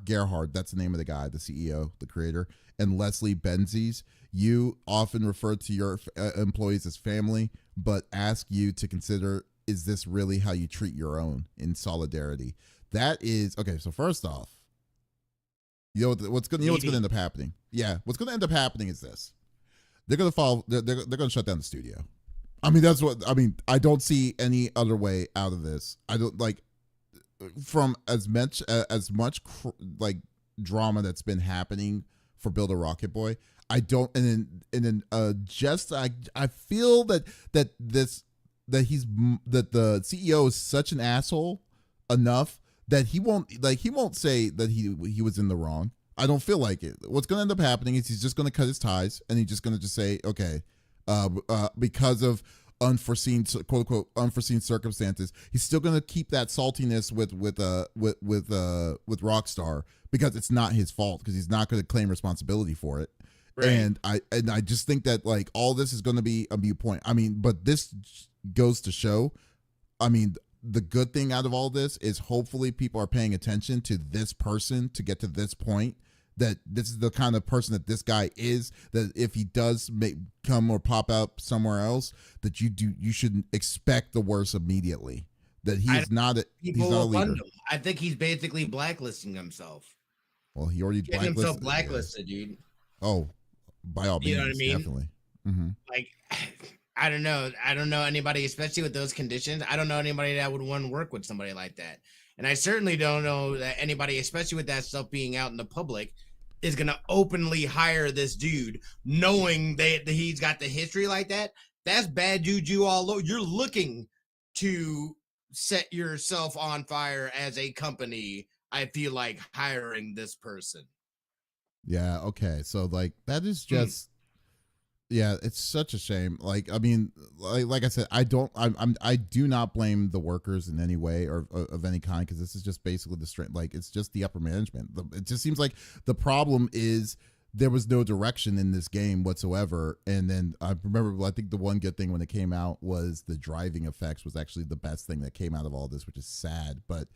Gerhard, that's the name of the guy, the CEO, the creator, and Leslie Benzies. You often refer to your employees as family, but ask you to consider, is this really how you treat your own, in solidarity? That is okay. So first off, what's going to end up happening? Yeah, what's going to end up happening is this: they're going to fall. They're going to shut down the studio. I mean, that's what I mean. I don't see any other way out of this. I don't like from as much like drama that's been happening for Build a Rocket Boy. I don't, and then I feel that the CEO is such an asshole enough that he won't say that he was in the wrong. I don't feel like it. What's going to end up happening is he's just going to cut his ties, and he's just going to just say, okay, because of unforeseen, quote unquote, unforeseen circumstances, he's still going to keep that saltiness with Rockstar, because it's not his fault, because he's not going to claim responsibility for it. Right. And I just think that like all this is going to be a mute point. I mean, but this goes to show, I mean, the good thing out of all this is hopefully people are paying attention to this person to get to this point, that this is the kind of person that this guy is, that if he does come or pop up somewhere else, that you should expect the worst immediately, that he's not a leader. I think he's basically blacklisting himself. Well, he already blacklisted, dude. Oh, by all You know what I means, mean? definitely. Hmm. Like, I don't know. I don't know anybody, especially with those conditions. I don't know anybody that would want to work with somebody like that. And I certainly don't know that anybody, especially with that stuff being out in the public, is going to openly hire this dude knowing that he's got the history like that. That's bad juju all over. You're looking to set yourself on fire as a company. I feel like hiring this person. Yeah. Okay. So like that is Hmm. just. Yeah, it's such a shame. Like, I mean, like I said, I do not blame the workers in any way or of any kind, because this is just basically the strength. Like, it's just the upper management. It just seems like the problem is there was no direction in this game whatsoever. And then I remember, I think the one good thing when it came out was the driving effects was actually the best thing that came out of all this, which is sad, but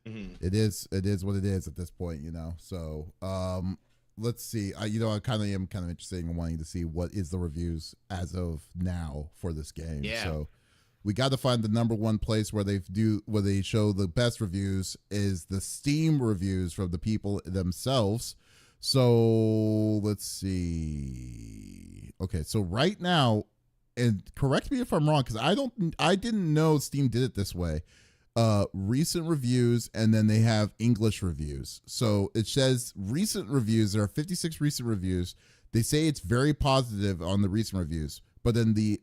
it is what it is at this point, you know. So, let's see. I kind of am kind of interested in wanting to see what is the reviews as of now for this game. Yeah. So we got to find the number one place where they show the best reviews is the Steam reviews from the people themselves. So let's see. Okay, so right now, and correct me if I'm wrong, because I didn't know Steam did it this way. Recent reviews, and then they have English reviews. So it says recent reviews. There are 56 recent reviews. They say it's very positive on the recent reviews, but then the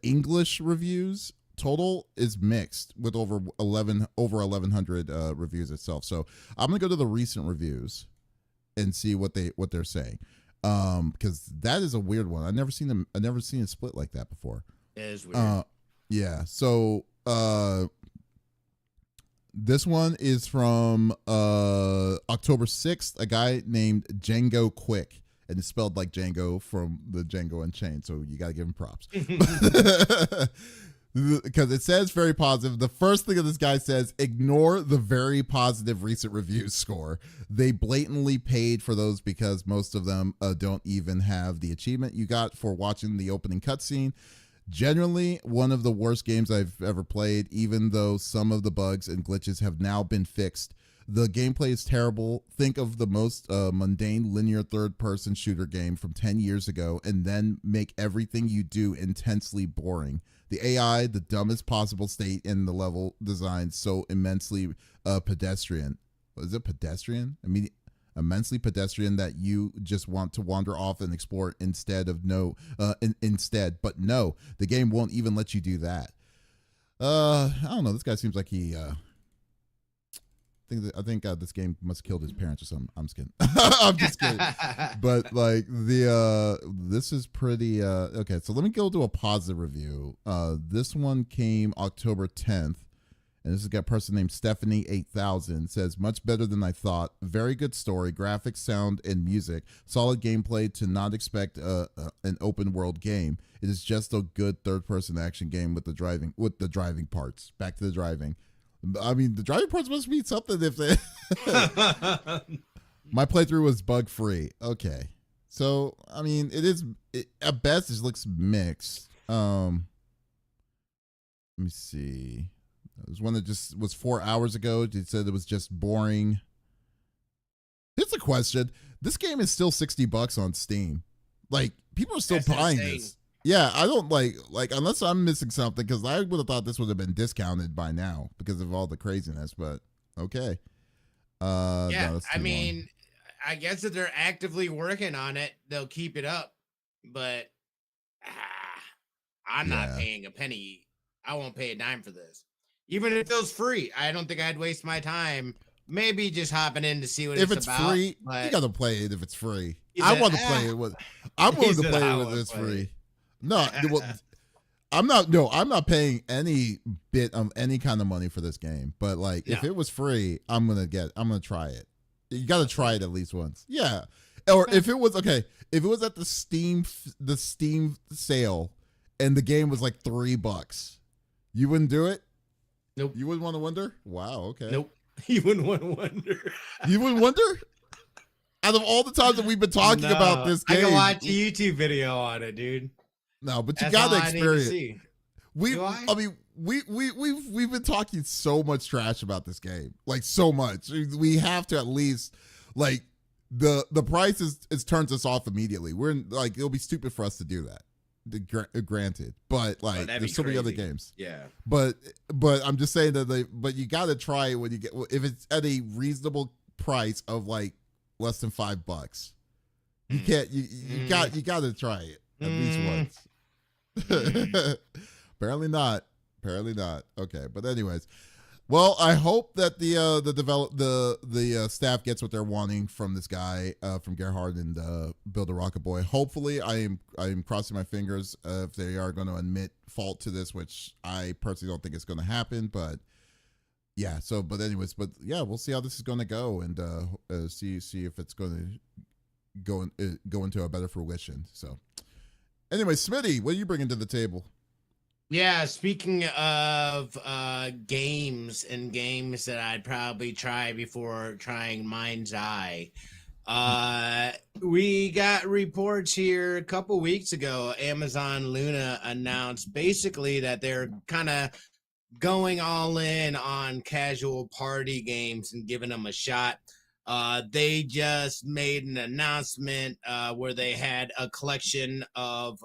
English reviews total is mixed with over 1100 reviews itself. So I'm gonna go to the recent reviews and see what they're saying, because that is a weird one. I've never seen it split like that before. It is weird. Yeah. So this one is from October 6th, a guy named Django Quick, and it's spelled like Django from the Django Unchained, so you got to give him props. Because it says very positive. The first thing that this guy says, ignore the very positive recent reviews score. They blatantly paid for those because most of them don't even have the achievement you got for watching the opening cutscene. Generally, one of the worst games I've ever played, even though some of the bugs and glitches have now been fixed. The gameplay is terrible. Think of the most mundane linear third-person shooter game from 10 years ago and then make everything you do intensely boring. The AI, the dumbest possible state in the level design, so immensely pedestrian. Is it pedestrian? Immensely pedestrian that you just want to wander off and explore instead, but no, the game won't even let you do that. I don't know. This guy seems like he I think this game must have killed his parents or something. I'm just kidding. I'm just kidding. But like this is pretty okay. So let me go to a positive review. This one came October 10th. And this has got a person named Stephanie 8000. Says, much better than I thought. Very good story, graphics, sound, and music. Solid gameplay to not expect an open world game. It is just a good third person action game with the driving parts. Back to the driving. I mean, the driving parts must mean something if they. My playthrough was bug free. Okay, so I mean, at best it looks mixed. Let me see. There's one that just was 4 hours ago. It said it was just boring. Here's a question. This game is still $60 on Steam. Like, people are still buying this. Yeah, I don't like unless I'm missing something, because I would have thought this would have been discounted by now because of all the craziness, but okay. Yeah, no, I mean, I guess if they're actively working on it, they'll keep it up, but I'm not paying a penny. I won't pay a dime for this. Even if it was free, I don't think I'd waste my time. Maybe just hopping in to see what it's about. If it's free, you gotta play it. If it's free, I want to play it with. I'm willing to play it with it's free. No, well, I'm not. No, I'm not paying any bit of any kind of money for this game. But like, if it was free, I'm gonna try it. You gotta try it at least once. Yeah, or if it was okay, if it was at the Steam sale, and the game was like $3, you wouldn't do it. Nope. You wouldn't want to wonder? Wow, okay. Nope. You wouldn't want to wonder. You wouldn't wonder? Out of all the times that we've been talking about this game. I can watch a YouTube video on it, dude. No, but you gotta experience it. We've been talking so much trash about this game. Like, so much. We have to at least, like, the price is turns us off immediately. We're in, like, it'll be stupid for us to do that. Granted, but like there's so many other games. Yeah. But I'm just saying that but you got to try it when you get, if it's at a reasonable price of like less than $5. You can't you got to try it at least once. Apparently not. Okay, but anyways, well, I hope that the staff gets what they're wanting from this guy, from Gerhard and Build a Rocket Boy. Hopefully, I am crossing my fingers if they are going to admit fault to this, which I personally don't think it's going to happen. But yeah, but yeah, we'll see how this is going to go, and see if it's going to go into a better fruition. So anyway, Smitty, what are you bringing to the table? Yeah, speaking of games that I'd probably try before trying Mindseye, we got reports here a couple weeks ago. Amazon Luna announced basically that they're kind of going all in on casual party games and giving them a shot. They just made an announcement where they had a collection of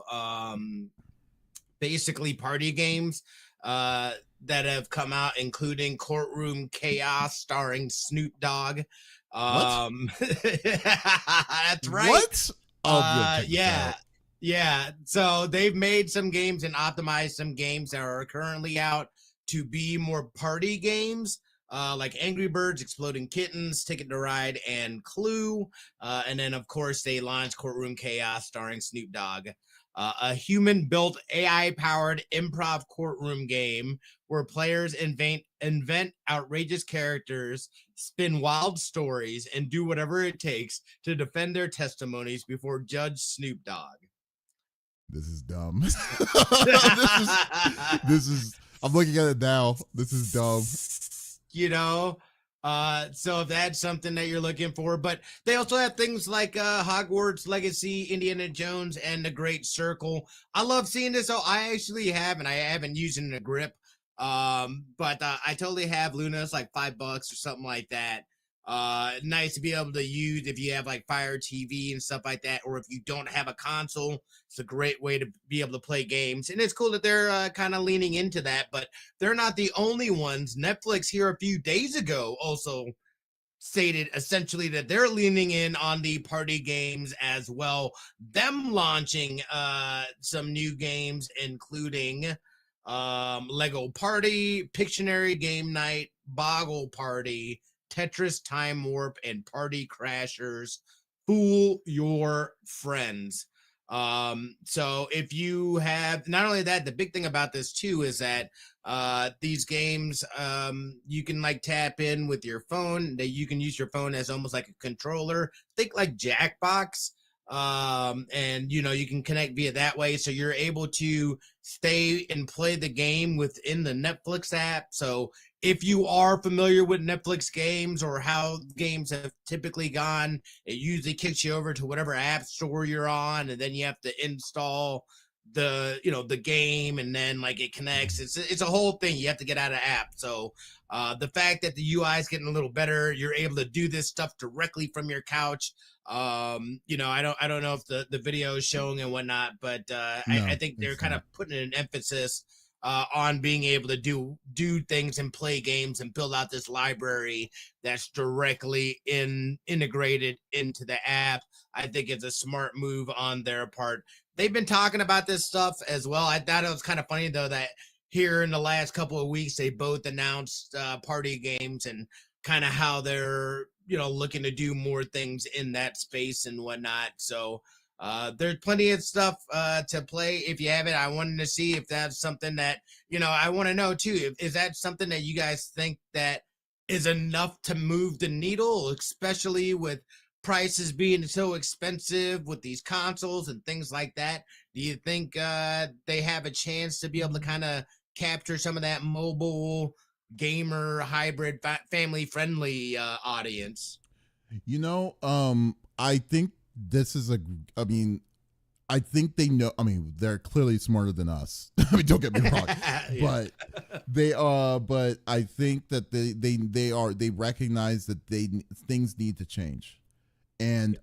basically party games that have come out, including Courtroom Chaos starring Snoop Dogg. That's right. What? Yeah. So they've made some games and optimized some games that are currently out to be more party games, like Angry Birds, Exploding Kittens, Ticket to Ride, and Clue. And then, of course, they launched Courtroom Chaos starring Snoop Dogg. A human-built, AI-powered improv courtroom game where players invent outrageous characters, spin wild stories, and do whatever it takes to defend their testimonies before Judge Snoop Dogg. This is dumb. This is. I'm looking at it now. This is dumb. You know. So if that's something that you're looking for, but they also have things like Hogwarts Legacy, Indiana Jones, and The Great Circle. I love seeing this. So I actually have, and I haven't used it in a grip. But I totally have Luna. It's like $5 or something like that. Nice to be able to use if you have like Fire TV and stuff like that, or if you don't have a console. It's a great way to be able to play games, and it's cool that they're kind of leaning into that. But they're not the only ones. Netflix here a few days ago also stated essentially that they're leaning in on the party games as well. Them launching some new games, including Lego Party, Pictionary Game Night, Boggle Party, Tetris Time Warp, and Party Crashers. Fool your friends. So if you have, not only that, the big thing about this too is that these games, you can like tap in with your phone. That you can use your phone as almost like a controller. Think like Jackbox. And you can connect via that way, so you're able to stay and play the game within the Netflix app. So if you are familiar with Netflix games or how games have typically gone, it usually kicks you over to whatever app store you're on, and then you have to install the game, and then like it connects. It's a whole thing. You have to get out of app. So the fact that the UI is getting a little better, you're able to do this stuff directly from your couch. I don't know if the video is showing and whatnot, but I think they're kind of putting an emphasis on being able to do things and play games and build out this library that's directly integrated into the app. I think it's a smart move on their part. They've been talking about this stuff as well. I thought it was kind of funny though that here in the last couple of weeks they both announced party games and kind of how they're looking to do more things in that space and whatnot. So there's plenty of stuff to play. If you haven't, I wanted to see if that's something that I want to know too. Is that something that you guys think that is enough to move the needle, especially with prices being so expensive with these consoles and things like that? Do you think they have a chance to be able to kind of capture some of that mobile gamer hybrid family friendly audience? I think this is I think they know. They're clearly smarter than us. Don't get me wrong, Yeah. but I think that they recognize that things need to change, and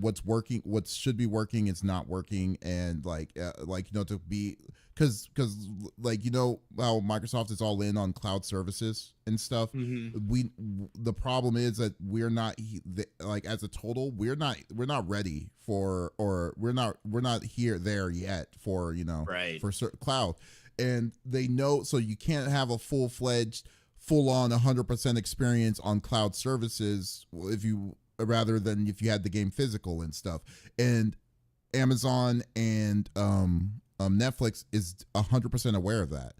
what's working, what should be working is not working, and to be, because like how Microsoft is all in on cloud services and stuff. The problem is that we're not like, as a total, we're not ready for, or we're not there yet for Right. for cloud, and they know, so you can't have a full-fledged, full-on 100% experience on cloud services rather than if you had the game physical and stuff. And Amazon and Netflix is 100% aware of that.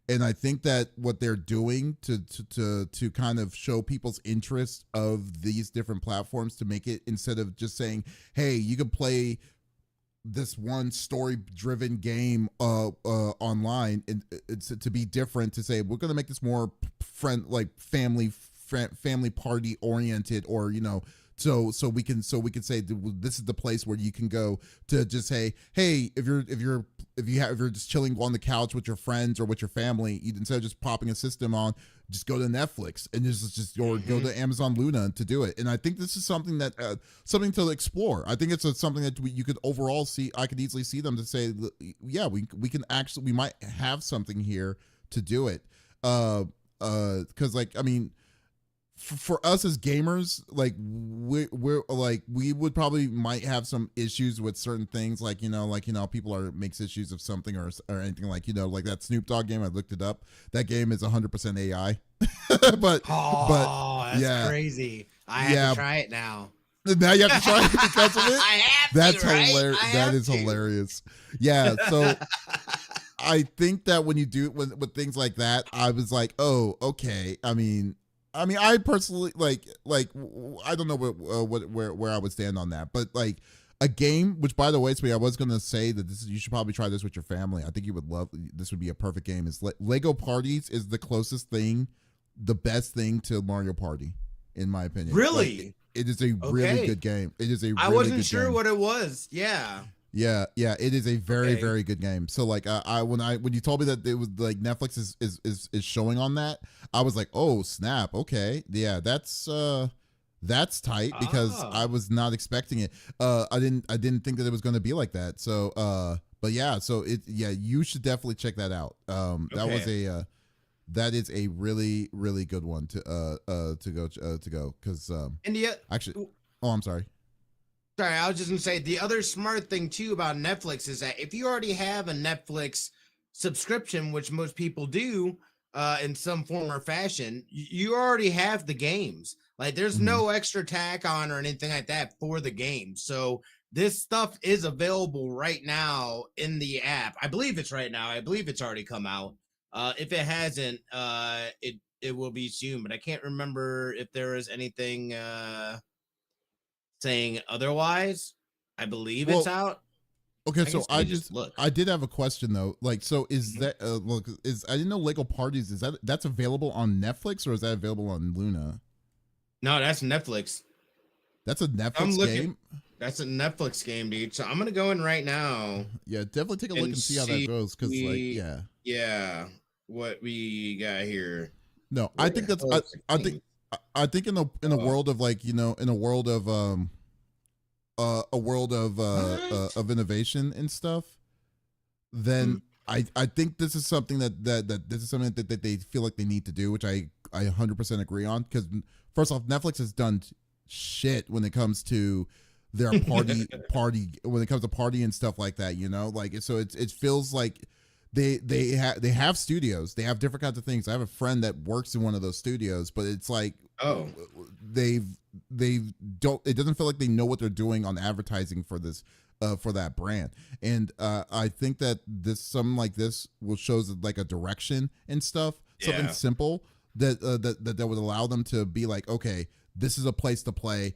And I think that what they're doing to kind of show people's interest of these different platforms, to make it, instead of just saying, hey, you can play this one story-driven game online, and it's to be different, to say we're going to make this more family party oriented, or so we can say this is the place where you can go to just say, hey, if you're just chilling on the couch with your friends or with your family, instead of just popping a system on, just go to Netflix and or go to Amazon Luna to do it. And I think this is something that something to explore. I think it's something that you could overall see. I could easily see them to say, yeah, we can actually, we might have something here to do it. Because for us as gamers, like we're like, we would probably might have some issues with certain things, like people makes issues of something or anything, like like that Snoop Dogg game. I looked it up. That game is 100% AI. but that's yeah, crazy. I have to try it now. Now you have to try it because of it. I have That's to, right? hilarious. That is hilarious. Yeah. So I think that when you do with things like that, I was like, oh, okay. I mean, I personally like I don't know where I would stand on that, but like a game, which by the way, I was gonna say that you should probably try this with your family. I think you would love. This would be a perfect game. Is Lego Parties is the closest thing, the best thing to Mario Party, in my opinion. Really, like, it is a really good game. It is a. I really wasn't good sure game. what it was. Yeah. Yeah, it is a very very good game. So like when you told me that it was like Netflix is showing on that, I was like, oh snap, okay, yeah, that's tight, because I was not expecting it. I didn't think that it was going to be like that. So but yeah, so you should definitely check that out. That is a really really good one to go because actually, oh, I'm sorry. Sorry, I was just gonna say, the other smart thing too about Netflix is that if you already have a Netflix subscription, which most people do in some form or fashion, you already have the games. Like there's no extra tack on or anything like that for the game. So this stuff is available right now in the app. I believe it's right now. I believe it's already come out. If it hasn't, it will be soon, but I can't remember if there is anything saying otherwise. I believe it's out. Okay, so I did have a question though. Like, so is that I didn't know Lego Parties, that's available on Netflix, or is that available on Luna? No, that's Netflix. That's a Netflix game? That's a Netflix game, dude. So I'm gonna go in right now. Yeah, definitely take a look and see how that goes, because yeah, what we got here. No, I think that's I think in a world of like, in a world of innovation and stuff, then I think this is something that this is something that they feel like they need to do, which I 100% agree on, because first off, Netflix has done shit when it comes to their party when it comes to party and stuff like that, like, so it feels like they have studios, they have different kinds of things. I have a friend that works in one of those studios, but it's like, they don't, it doesn't feel like they know what they're doing on advertising for this for that brand. And I think that something like this will shows like a direction and stuff, something simple that would allow them to be like, okay, this is a place to play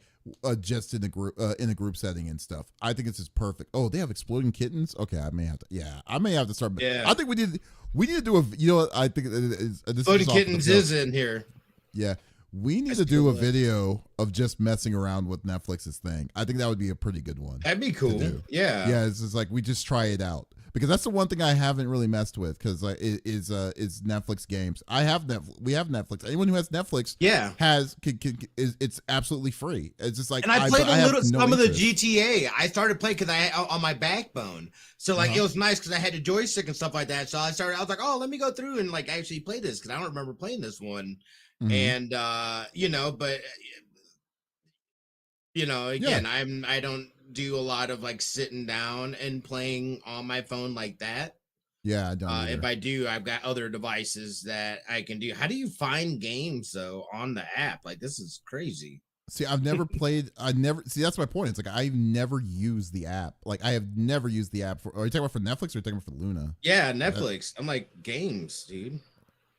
just in a group setting and stuff. I think this is perfect. Oh, they have exploding kittens. Okay, I may have to start. Yeah, I think we need to do a. I think exploding kittens is in here. Yeah, we need to do a video of just messing around with Netflix's thing. I think that would be a pretty good one. That'd be cool. Yeah, it's just like we just try it out, because that's the one thing I haven't really messed with because is Netflix games. I have Netflix. We have Netflix. Anyone who has Netflix Yeah. it's absolutely free. It's just like And I played some of the interest. GTA. I started playing because I had on my backbone. So like Uh-huh. it was nice because I had a joystick and stuff like that. So I was like, oh, let me go through and like actually play this because I don't remember playing this one. Mhm. And but Yeah. again, I don't do a lot of like sitting down and playing on my phone like that. Yeah, I don't If either. I do, I've got other devices that I can do. How do you find games though on the app? Like this is crazy. See, I've never played. I never see. That's my point. It's like I've never used the app. Like I have never used the app for. Are you talking about for Netflix or are you talking about for Luna? Yeah, Uh, Netflix. I'm like games, dude.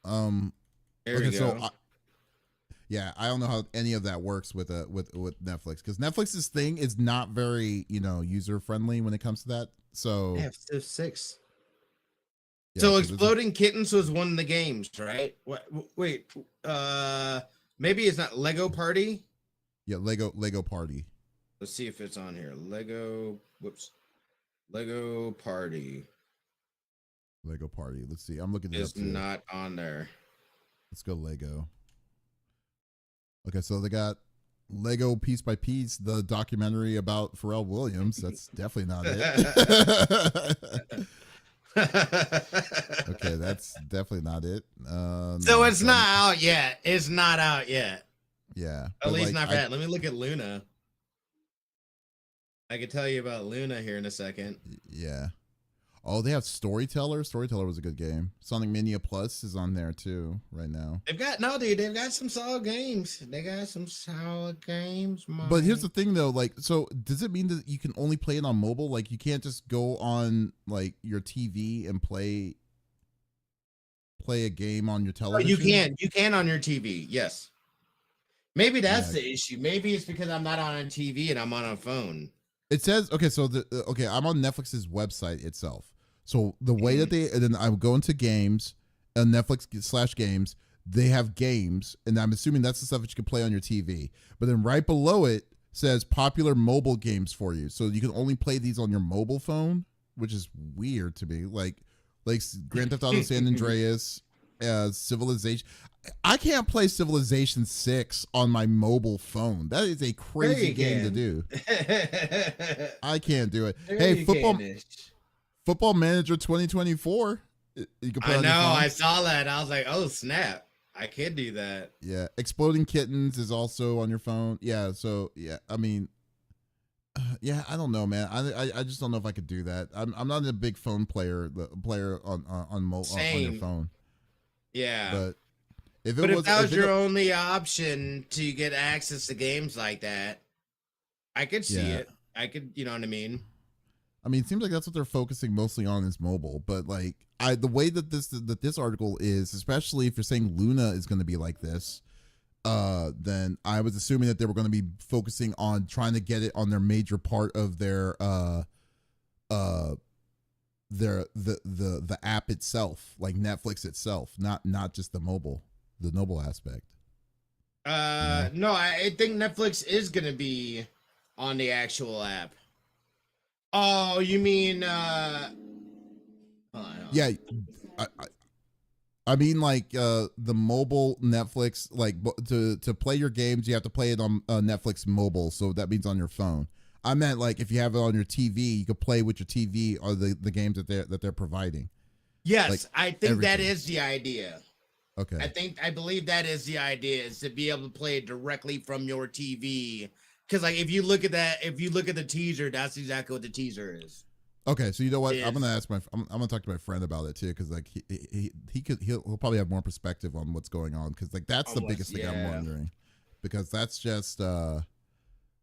um. There Okay, we so go. yeah, I don't know how any of that works with with Netflix because Netflix's thing is not very user friendly when it comes to that. So F6. yeah, So because it's Exploding Kittens was one of the games, right? What? Wait. Maybe it's not Lego Party. yeah Lego Party. Let's see if it's on here. Lego. Whoops. Lego Party Lego Party. Let's see. I'm looking it up is too. not on there. Let's go Lego. Okay, so they got Lego Piece by Piece, the documentary about Pharrell Williams. That's definitely not it. Okay, that's definitely not it. So No, it's not out yet. It's not out yet. yeah, At but least like not for that. Let me look at Luna. I could tell you about Luna here in a second. yeah. Oh, they have Storyteller. Storyteller was a good game. Sonic Mania Plus is on there too right now. They've got some solid games. They got some solid games, man. But here's the thing though, like, so does it mean that you can only play it on mobile? Like, you can't just go on like your TV and play a game on your television? You can on your TV. Yes. Maybe that's Yeah. the issue. Maybe it's because I'm not on a TV and I'm on a phone. It says okay, so I'm on Netflix's website itself. So the way that they and then I'm going to games and Netflix/games, they have games, and I'm assuming that's the stuff that you can play on your TV. But then right below it says popular mobile games for you. So you can only play these on your mobile phone, which is weird to me. Like Grand Theft Auto San Andreas, Civilization. I can't play Civilization 6 on my mobile phone. That is a crazy game to do. I can't do it. Hey, Football Manager 2024. You can play I on your know. phone. I saw that. I was like, oh snap! I can do that. Yeah, Exploding Kittens is also on your phone. Yeah, so yeah, I mean, yeah, I don't know, man. I just don't know if I could do that. I'm not a big phone player. The player on your phone. Yeah. But if that was your only option to get access to games like that, I could see it. I could, you know what I mean? I mean, it seems like that's what they're focusing mostly on is mobile. But like, the way that this article is, especially if you're saying Luna is going to be like this, then I was assuming that they were going to be focusing on trying to get it on their major part of their the app itself, like Netflix itself, not just the mobile aspect. No, I think Netflix is gonna be on the actual app. Oh, you mean Yeah, I mean like the mobile Netflix, like to play your games, you have to play it on Netflix mobile, so that means on your phone. I meant like if you have it on your TV, you could play with your TV or the games that they're providing. Yes, like, I think that is the idea. Okay. I believe that is the idea, is to be able to play it directly from your TV. Because like if you look at the teaser, that's exactly what the teaser is. Okay, so you know what? I'm gonna talk to my friend about it too, because like he'll probably have more perspective on what's going on, because like that's the biggest thing I'm wondering, because that's just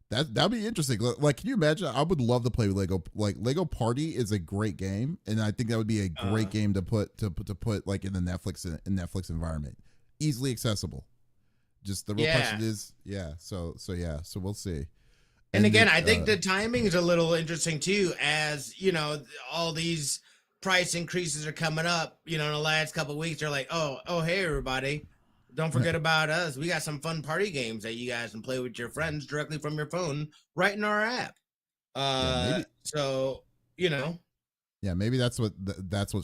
that'd be interesting. Like, can you imagine? I would love to play with Lego. Like Lego Party is a great game, and I think that would be a great game to put like in the Netflix environment, easily accessible. Just the real question is, So we'll see. And again, I think the timing is a little interesting too, as you know, all these price increases are coming up. You know, in the last couple of weeks, they're like, oh, hey everybody, don't forget about us. We got some fun party games that you guys can play with your friends directly from your phone, right in our app. So you know, Yeah, maybe that's what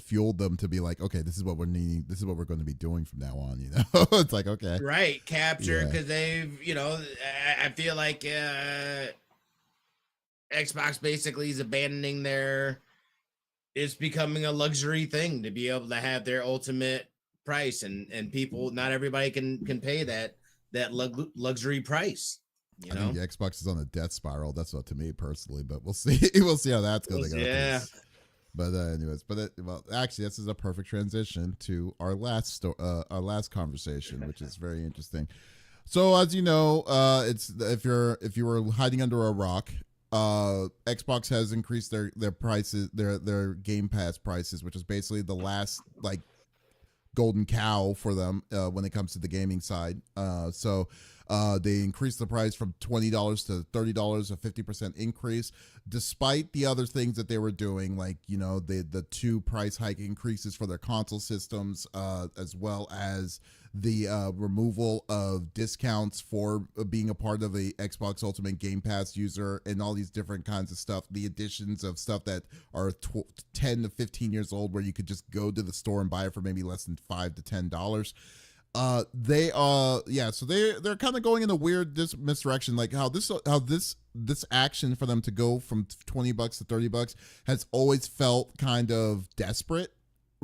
fueled them to be like, okay, this is what we're needing. This is what we're going to be doing from now on. It's like, okay, Right, capture, yeah, because they've, I feel like Xbox basically is abandoning it's becoming a luxury thing to be able to have their ultimate price, and people, not everybody can pay that luxury price. I think the Xbox is on a death spiral. That's what to me personally, but we'll see. We'll see how that's going to go. Yeah. But anyways, well, actually, this is a perfect transition to our last conversation, which is very interesting. So, as you know, it's if you were hiding under a rock, Xbox has increased their prices, their Game Pass prices, which is basically the last like golden cow for them when it comes to the gaming side. So they increased the price from $20 to $30, a 50% increase, despite the other things that they were doing, like the 2 price hike increases for their console systems, as well as the removal of discounts for being a part of a Xbox Ultimate Game Pass user, and all these different kinds of stuff, the additions of stuff that are 10 to 15 years old, where you could just go to the store and buy it for maybe less than $5 to $10. So they're kind of going in a weird misdirection, like how this action for them to go from $20 to $30 has always felt kind of desperate,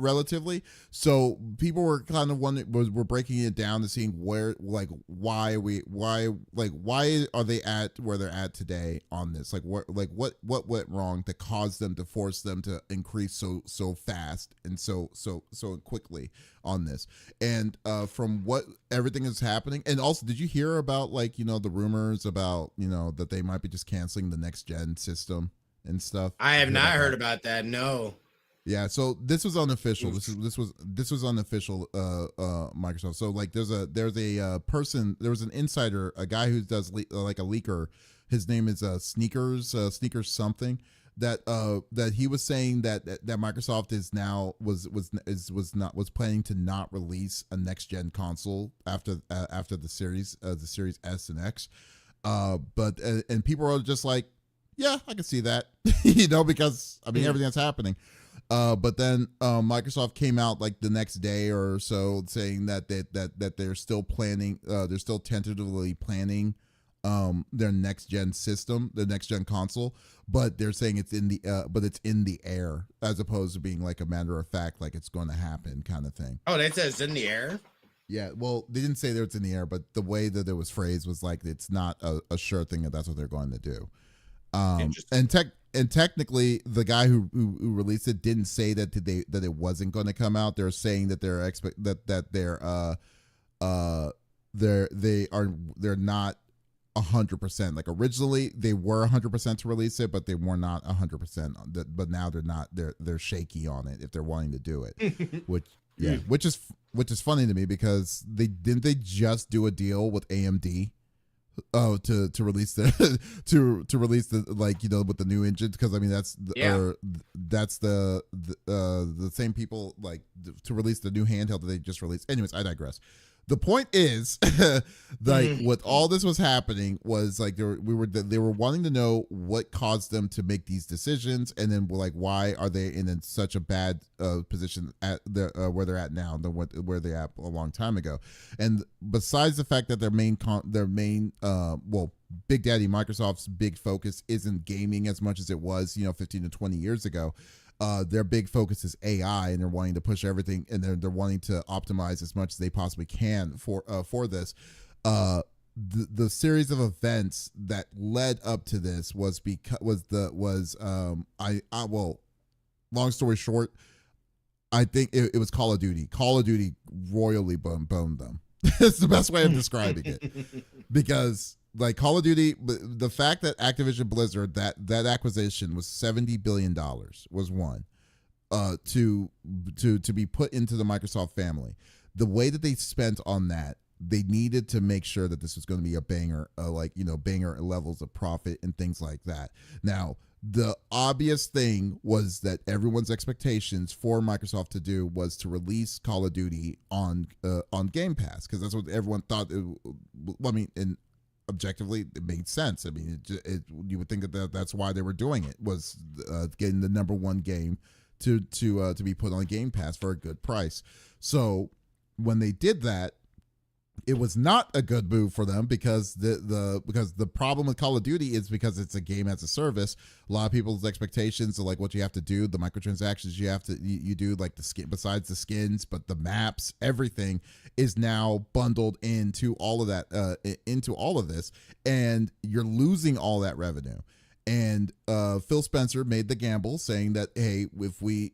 relatively. So people were kind of wondering, we're breaking it down to seeing where, like, why are they at where they're at today on this, like what went wrong that caused them to force them to increase so fast and so quickly on this. And from what everything is happening, and also, did you hear about, like, the rumors about that they might be just canceling the next gen system and stuff? I have not heard about that. No. Yeah, so this was unofficial. This was unofficial. Microsoft. So, like, there's a person. There was an insider, a guy who does like a leaker. His name is Sneakers something. That he was saying that Microsoft is now was planning to not release a next gen console after the Series S and X. But people are just like, yeah, I can see that, because I mean everything that's happening. But then Microsoft came out like the next day or so saying that they're still planning, they're still tentatively planning their next gen system, the next gen console, but they're saying it's in the air, as opposed to being like a matter of fact, like it's going to happen kind of thing. Oh, they said it's in the air? Yeah, well, they didn't say that it's in the air, but the way that it was phrased was like it's not a sure thing that's what they're going to do. And technically, the guy who released it didn't say that it wasn't going to come out. They're saying that they're not 100%. Like, originally they were 100% to release it, but they were not 100%. But now they're not. They're shaky on it if they're wanting to do it, which is funny to me, because they just do a deal with AMD. Oh, to release the to release the, like, with the new engine, because I mean that's the same people, like, to release the new handheld that they just released. Anyways, I digress. The point is, like, what all this was happening was, like, they were wanting to know what caused them to make these decisions, and then, like, why are they in such a bad position at where they're at now than where they at a long time ago. And besides the fact that their main Big Daddy Microsoft's big focus isn't gaming as much as it was 15 to 20 years ago. Their big focus is AI, and they're wanting to push everything, and they're wanting to optimize as much as they possibly can for this. The series of events that led up to this long story short, I think it was Call of Duty. Call of Duty royally boned them. It's the best way of describing it, because, like, Call of Duty, the fact that Activision Blizzard, that acquisition was $70 billion was one, to be put into the Microsoft family. The way that they spent on that, they needed to make sure that this was going to be a banger, banger levels of profit and things like that. Now, the obvious thing was that everyone's expectations for Microsoft to do was to release Call of Duty on Game Pass, because that's what everyone thought. And objectively, it made sense. I mean, you would think that that's why they were doing it, was getting the number one game to be put on Game Pass for a good price. So when they did that, it was not a good move for them because the problem with Call of Duty is because it's a game as a service. A lot of people's expectations of like what you have to do, the microtransactions you do, like the skin, besides the skins, but the maps, everything is now bundled into all of that, into all of this, and you're losing all that revenue. And Phil Spencer made the gamble, saying that, hey, if we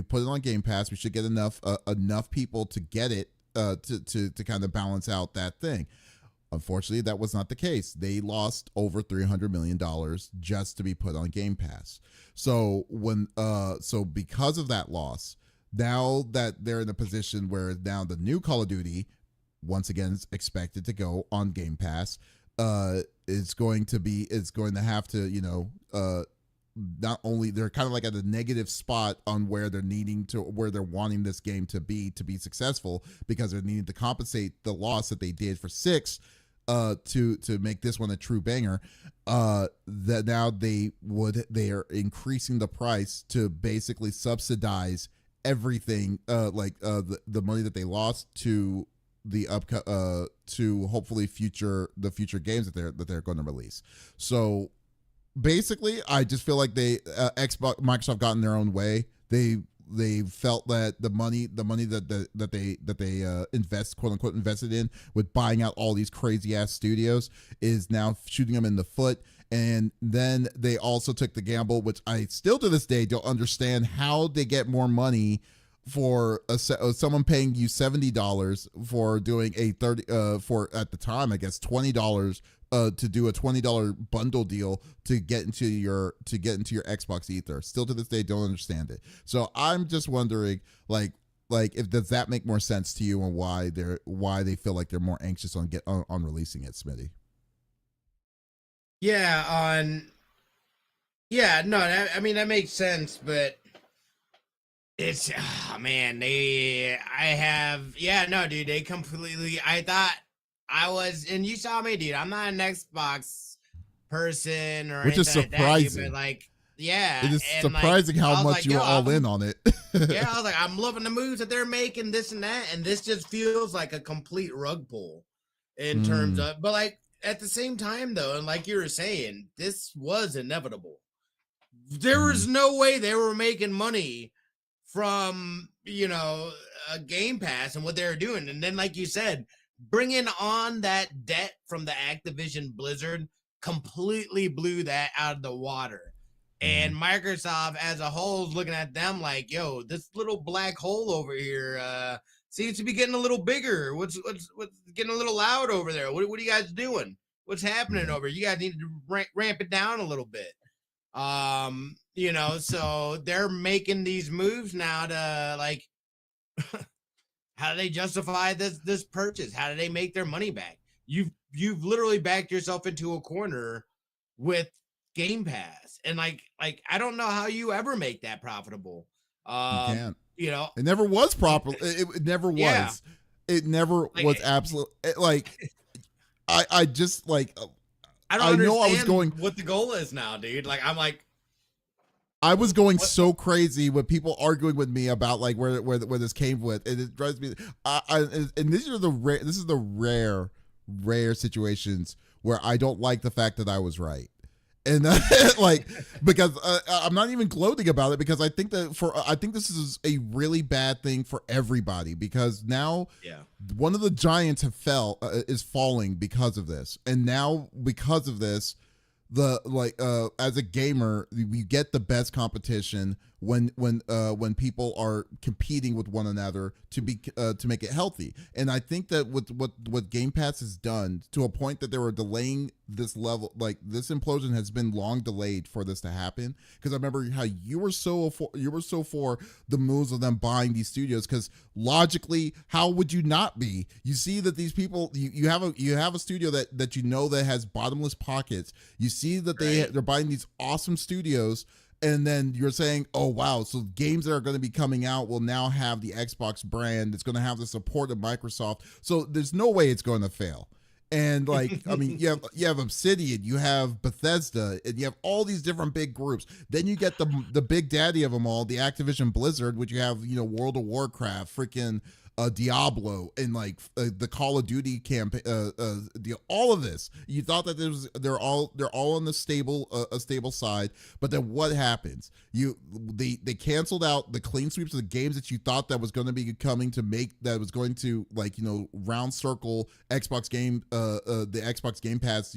put it on Game Pass, we should get enough people to get it. To kind of balance out that thing. Unfortunately, that was not the case. They lost over $300 million just to be put on Game Pass. So because of that loss, now that they're in a position where now the new Call of Duty, once again, is expected to go on Game Pass, it's going to have to, not only they're kind of like at a negative spot on where they're wanting this game to be successful, because they're needing to compensate the loss that they did for 6 to make this one a true banger. That now they are increasing the price to basically subsidize everything, the money that they lost to the to hopefully the future games that they're going to release. So basically, I just feel like Microsoft got in their own way. They felt that the money that they quote unquote invested in with buying out all these crazy ass studios is now shooting them in the foot. And then they also took the gamble, which I still to this day don't understand how they get more money for someone paying you $70 for doing a 30 for at the time I guess $20 to do a $20 bundle deal to get into your Xbox Ether. Still to this day don't understand it. So I'm just wondering like if does that make more sense to you, and why they feel like they're more anxious on releasing it, Smitty? I mean that makes sense, but it's they completely, I thought I was, and you saw me, dude. I'm not an Xbox person or which is surprising. Like that, but it is surprising how much you were all in on it. Yeah, I was like, I'm loving the moves that they're making, this and that, and this just feels like a complete rug pull in terms of. But like at the same time, though, and like you were saying, this was inevitable. There was no way they were making money from a Game Pass and what they were doing, and then like you said, bringing on that debt from the Activision Blizzard completely blew that out of the water. And Microsoft as a whole is looking at them like, yo, this little black hole over here seems to be getting a little bigger. What's getting a little loud over there? What are you guys doing? What's happening over here? You guys need to ramp it down a little bit. So they're making these moves now to like how do they justify this purchase? How do they make their money back? You've literally backed yourself into a corner with Game Pass, and like I don't know how you ever make that profitable. You can't. It never was proper. It never was. Yeah. It never was absolute. I just like. I don't understand I was going what the goal is now, dude. Like I'm like. I was going so crazy with people arguing with me about like where this came with, and it drives me. And this is the rare situations where I don't like the fact that I was right, and because I'm not even gloating about it, because I think this is a really bad thing for everybody, because now one of the giants is falling because of this, and now because of this. As a gamer, you get the best competition when people are competing with one another to make it healthy. And I think that what Game Pass has done, to a point that they were delaying this level, like this implosion has been long delayed for this to happen. Because I remember how you were so for the moves of them buying these studios, because logically, how would you not be? You see that these people, you have a studio that that has bottomless pockets. You see that they're buying these awesome studios. And then you're saying, oh, wow, so games that are going to be coming out will now have the Xbox brand. It's going to have the support of Microsoft. So there's no way it's going to fail. And like, I mean, you have Obsidian, you have Bethesda, and you have all these different big groups. Then you get the big daddy of them all, the Activision Blizzard, which you have, World of Warcraft, freaking Diablo, and like the Call of Duty campaign, all of this. You thought that they're all on the stable a stable side, but then what happens? They canceled out the clean sweeps of the games that you thought that was going to be coming to make that was going to like round circle Xbox game the Xbox Game Pass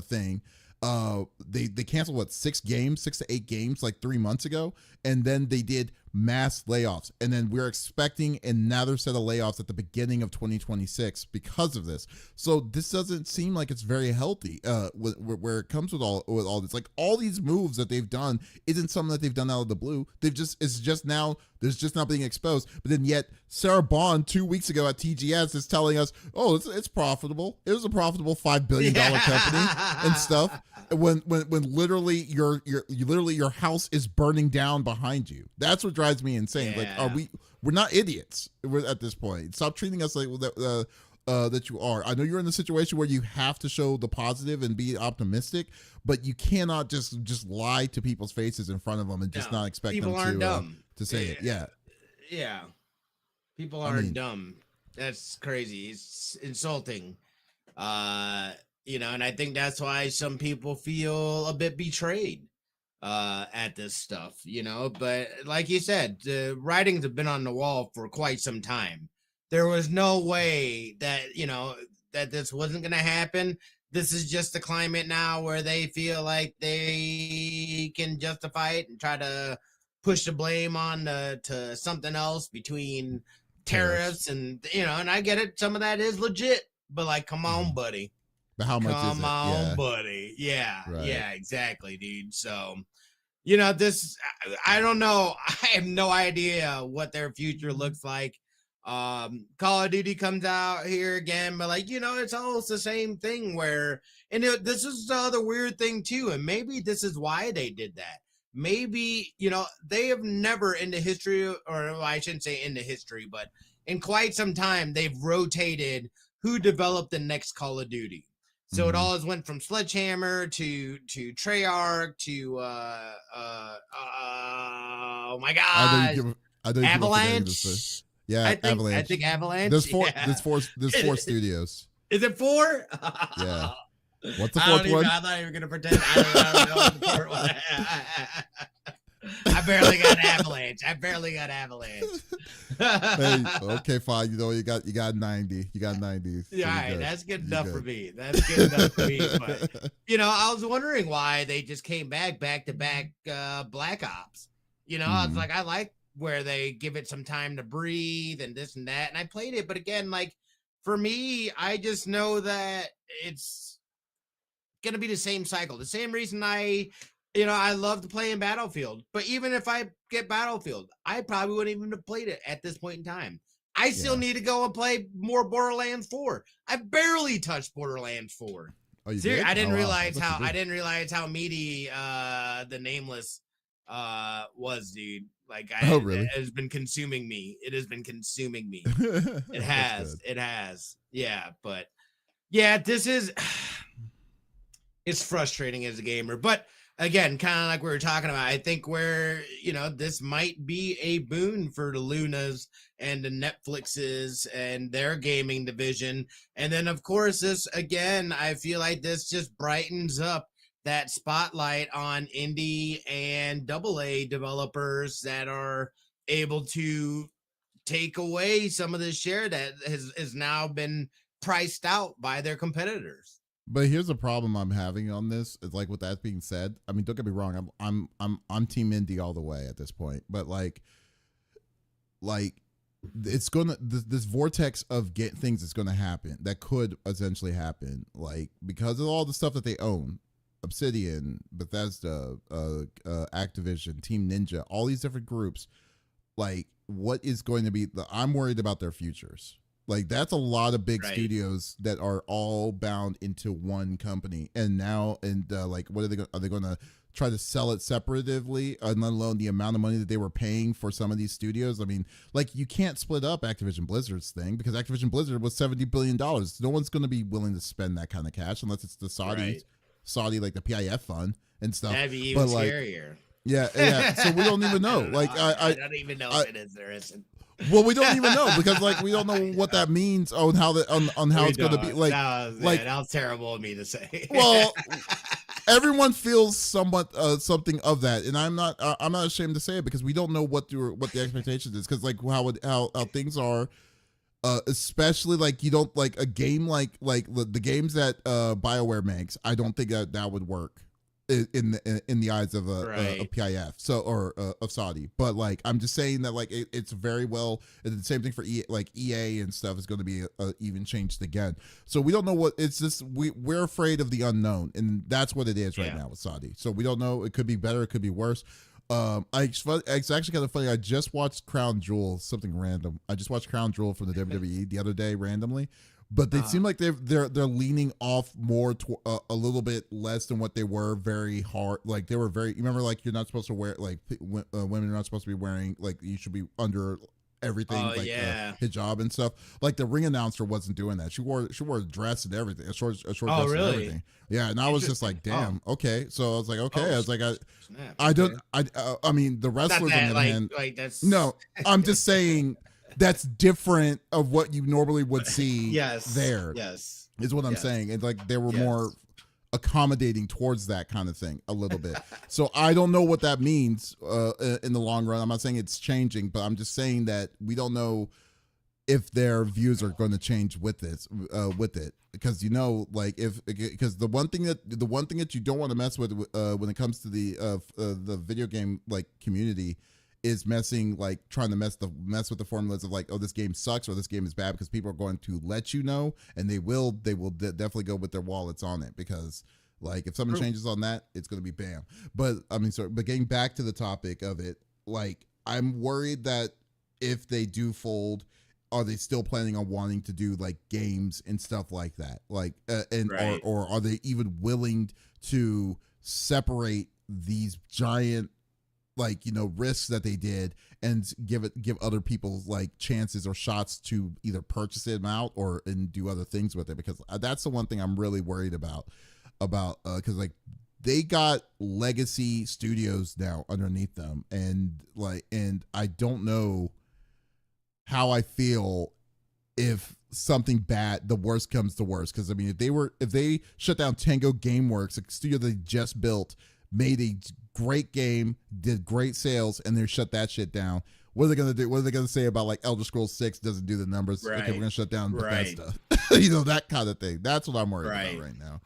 thing. They canceled what 6 to 8 games like 3 months ago, and then they did mass layoffs, and then we're expecting another set of layoffs at the beginning of 2026 because of this. So this doesn't seem like it's very healthy where it comes with all this. Like all these moves that they've done isn't something that they've done out of the blue. It's just now being exposed. But then yet Sarah Bond 2 weeks ago at TGS is telling us, oh, it's profitable. It was a profitable $5 billion company and stuff. When literally your house is burning down behind you. That's what drives me insane. Yeah. Like, we're not idiots at this point. Stop treating us like that you are. I know you're in the situation where you have to show the positive and be optimistic, but you cannot just lie to people's faces in front of them and just not expect people them aren't dumb. To say it. Yeah. Yeah. People aren't dumb. That's crazy. It's insulting. And I think that's why some people feel a bit betrayed at this stuff, but like you said, the writings have been on the wall for quite some time. There was no way that, that this wasn't going to happen. This is just the climate now where they feel like they can justify it and try to push the blame on to something else between tariffs and, and I get it. Some of that is legit, but like, come on, buddy. But how much Come is it? on, buddy. Yeah, right. Yeah, exactly, dude. So, this, I don't know. I have no idea what their future looks like. Call of Duty comes out here again, but like, it's almost the same thing this is the other weird thing too. And maybe this is why they did that. Maybe, they have never in the history, or well, I shouldn't say in the history, but in quite some time, they've rotated who developed the next Call of Duty. So it always went from Sledgehammer to Treyarch to oh my god, Avalanche. Yeah, Avalanche. I think Avalanche. There's four studios. Is it 4? Yeah. What's the fourth one? I'm not even gonna pretend. I don't know what the fourth one. I barely got Avalanche. Hey, okay, fine. You got 90. You got 90. Yeah, all right, that's good enough for me. That's good enough for me. But I was wondering why they just came back to back Black Ops. I was like, I like where they give it some time to breathe and this and that. And I played it, but again, like for me, I just know that it's gonna be the same cycle. The same reason I loved playing Battlefield, but even if I get Battlefield, I probably wouldn't even have played it at this point in time. I still need to go and play more Borderlands 4. I barely touched Borderlands 4. Oh, you did? I didn't realize how meaty the Nameless was, dude. Like, really? It has been consuming me. It has. Yeah, but yeah, this is it's frustrating as a gamer, but again, kind of like we were talking about, I think this might be a boon for the Lunas and the Netflixes and their gaming division. And then, of course, this, again, I feel like this just brightens up that spotlight on indie and AA developers that are able to take away some of the share that has now been priced out by their competitors. But here's the problem I'm having on this. Is like, with that being said, I mean, don't get me wrong. I'm team indie all the way at this point. But like it's gonna this vortex of things that's gonna happen that could essentially happen. Like, because of all the stuff that they own, Obsidian, Bethesda, Activision, Team Ninja, all these different groups. Like, what is going to be? I'm worried about their futures. Like that's a lot of big Right. studios that are all bound into one company. And now, like, what are they going to try to sell it separatively? And let alone the amount of money that they were paying for some of these studios. I mean, like, you can't split up Activision Blizzard's thing because Activision Blizzard was $70 billion. No one's going to be willing to spend that kind of cash unless it's the Saudi, like the PIF fund and stuff. That'd be even like, scarier. Yeah. So we don't even know. I don't even know if it is or isn't. Well, we don't even know because like we don't know what that means on how it's going to be. Like that was terrible of me to say. Well, everyone feels somewhat something of that, and I'm not ashamed to say it because we don't know what the expectation is because like how things are. Especially like you don't like a game like the games that BioWare makes. I don't think that would work in the eyes of a PIF or of Saudi. But like I'm just saying that like it's very well. And the same thing for EA and stuff is going to be even changed again. So we don't know what it's just we're afraid of the unknown, and that's what it is right now with Saudi. So we don't know. It could be better. It could be worse. It's actually kind of funny. I just watched Crown Jewel, something random. I just watched Crown Jewel from the WWE the other day randomly, but they seem like they're leaning off more to a little bit less than what they were. Very hard, like they were very. You remember, like you're not supposed to wear like women are not supposed to be wearing like you should be under everything hijab and stuff. Like the ring announcer wasn't doing that. She wore a dress and everything, a short dress and everything. Yeah, and I was just like, damn, okay. So I was like, okay. I was like, I mean, the wrestlers on the hand. Like that's no. I'm just saying that's different of what you normally would see. There. Yes, is what I'm saying. And like they were more accommodating towards that kind of thing a little bit. So I don't know what that means in the long run. I'm not saying it's changing, but I'm just saying that we don't know if their views are going to change with this with it, because like because the one thing that you don't want to mess with when it comes to the video game like community is trying to mess with the formulas of like, oh, this game sucks or this game is bad, because people are going to let you know, and they will definitely go with their wallets on it, because like if something changes on that, it's going to be bam. But I mean, but getting back to the topic of it, like I'm worried that if they do fold, are they still planning on wanting to do like games and stuff like that? Like, or are they even willing to separate these giant risks that they did and give other people like chances or shots to either purchase it out and do other things with it? Because that's the one thing I'm really worried about because like they got legacy studios now underneath them, and I don't know how I feel if something bad, the worst comes to worst. Because I mean, if they shut down Tango Gameworks, a studio they just built, made a great game, did great sales, and they shut that shit down, what are they gonna do? What are they gonna say about like Elder Scrolls 6 doesn't do the numbers? Okay, we're gonna shut down Bethesda. That kind of thing. That's what I'm worried about right now.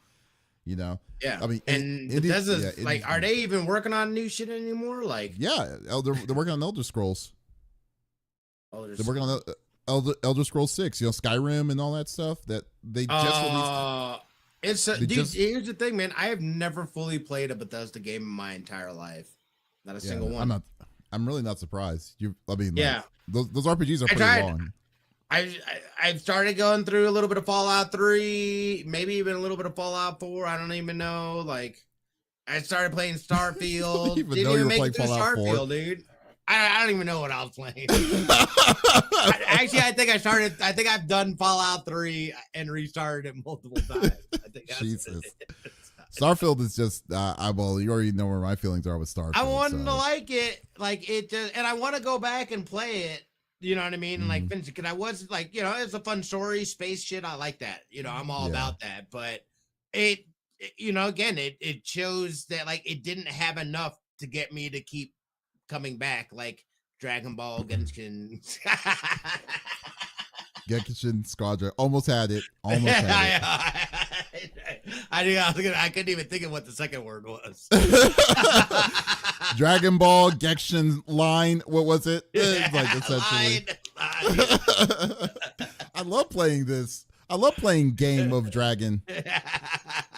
Yeah. I mean, Bethesda's are they even working on new shit anymore? Like, they're working on Elder Scrolls. They're working on Elder Scrolls 6, Skyrim and all that stuff that they just released. Here's the thing, man. I have never fully played a Bethesda game in my entire life. Not a single one. I'm really not surprised. Those RPGs are pretty long. I've started going through a little bit of Fallout 3, maybe even a little bit of Fallout 4. I don't even know. Like, I started playing Starfield. Didn't even make it through Starfield, dude. I don't even know what I was playing. I think I've done Fallout 3 and restarted it multiple times. I think that's Jesus. Starfield is just you already know where my feelings are with Starfield. I wanted to like it, and I want to go back and play it. You know what I mean? And like finish it, because I was like, it's a fun story, space shit. I like that. I'm all about that. But it shows that like it didn't have enough to get me to keep coming back, like Dragon Ball, Genshin. Genshin Squadron. Almost had it. I couldn't even think of what the second word was. Dragon Ball, Genshin line. What was it? Like essentially. I love playing this. I love playing Game of Dragon.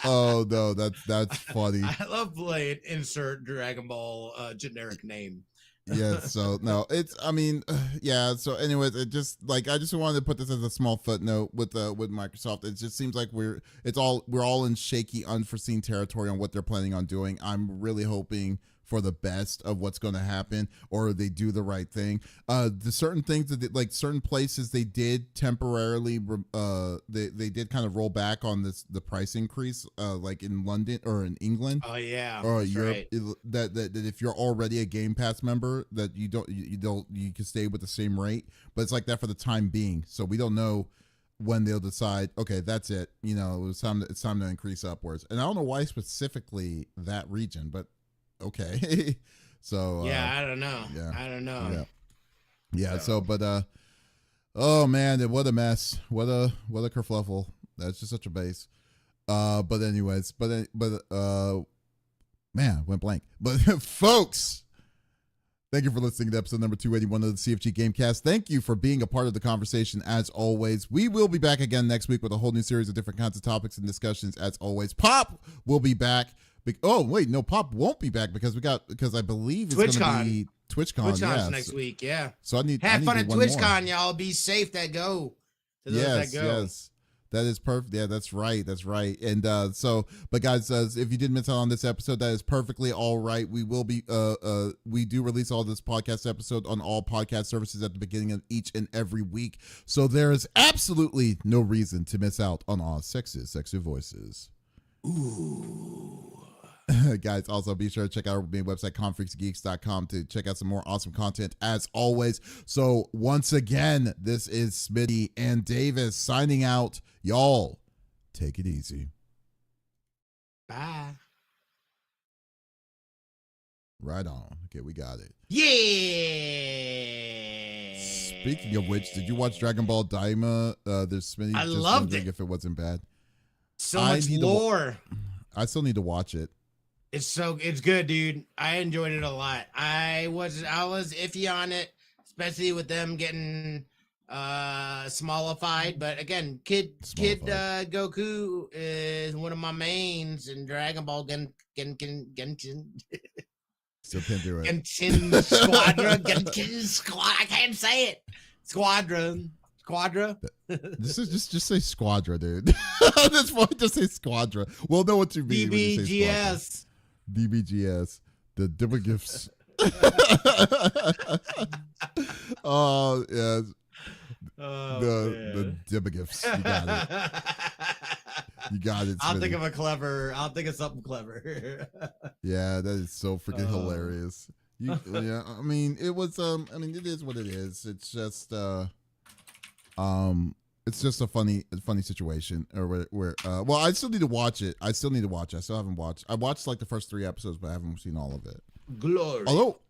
Oh no, that's funny. I love playing insert Dragon Ball generic name. Yeah, so no, it's I mean, yeah, so anyways, it just like I just wanted to put this as a small footnote with Microsoft. It just seems like we're all in shaky, unforeseen territory on what they're planning on doing. I'm really hoping for the best of what's going to happen, or they do the right thing. The certain things that like certain places they did temporarily they did kind of roll back on the price increase, like in London or in England Oh yeah, or that's Europe, right. that if you're already a Game Pass member, that you can stay with the same rate, but it's like that for the time being. So we don't know when they'll decide. Okay, that's it. It's time to increase upwards. And I don't know why specifically that region, but okay. So Yeah, I don't know. yeah, I don't know. yeah. So, So but oh man, what a mess. What a kerfluffle. That's just such a base. But anyways, man, went blank. But folks, thank you for listening to episode number 281 of the CFG Gamecast. Thank you for being a part of the conversation as always. We will be back again next week with a whole new series of different kinds of topics and discussions as always. Pop will be back. Oh, wait, no, Pop won't be back because I believe it's going to be TwitchCon. TwitchCon's next week, yeah. So I need fun at TwitchCon, more. y'all. Be safe that go. To those Yes, that go. yes. That is perfect. Yeah, that's right. That's right. And but guys, if you did miss out on this episode, that is perfectly all right. We will be we do release all this podcast episode on all podcast services at the beginning of each and every week. So there is absolutely no reason to miss out on our sexy voices. Ooh. Guys, also be sure to check out our main website, confreaksgeeks.com, to check out some more awesome content as always. So once again, this is Smitty and Davis signing out. Y'all, take it easy. Bye. Right on. Okay, we got it. Yeah. Speaking of which, did you watch Dragon Ball Daima? There's Smitty. I just loved it. If it wasn't bad. So much lore. I still need to watch it. It's good, dude. I enjoyed it a lot. I was iffy on it, especially with them getting smallified. But again, Kid Goku is one of my mains in Dragon Ball Genshin. Still can't do it. Genshin Squadron. Genshin Squad. I can't say it. Squadron. Squadra. This is just say Squadra, dude. At this point, just say Squadra. We'll know what you mean. DBGS. DBGS. The Dibbegifts. Oh yes. The Dibbegifts. You got it. You got it. I'll think of something clever. Yeah, that is so freaking hilarious. Yeah, I mean, it was. It is what it is. It's just a funny situation, or where well, I still need to watch it. I still haven't watched. I watched like the first 3 episodes, but I haven't seen all of it. Glory. Although,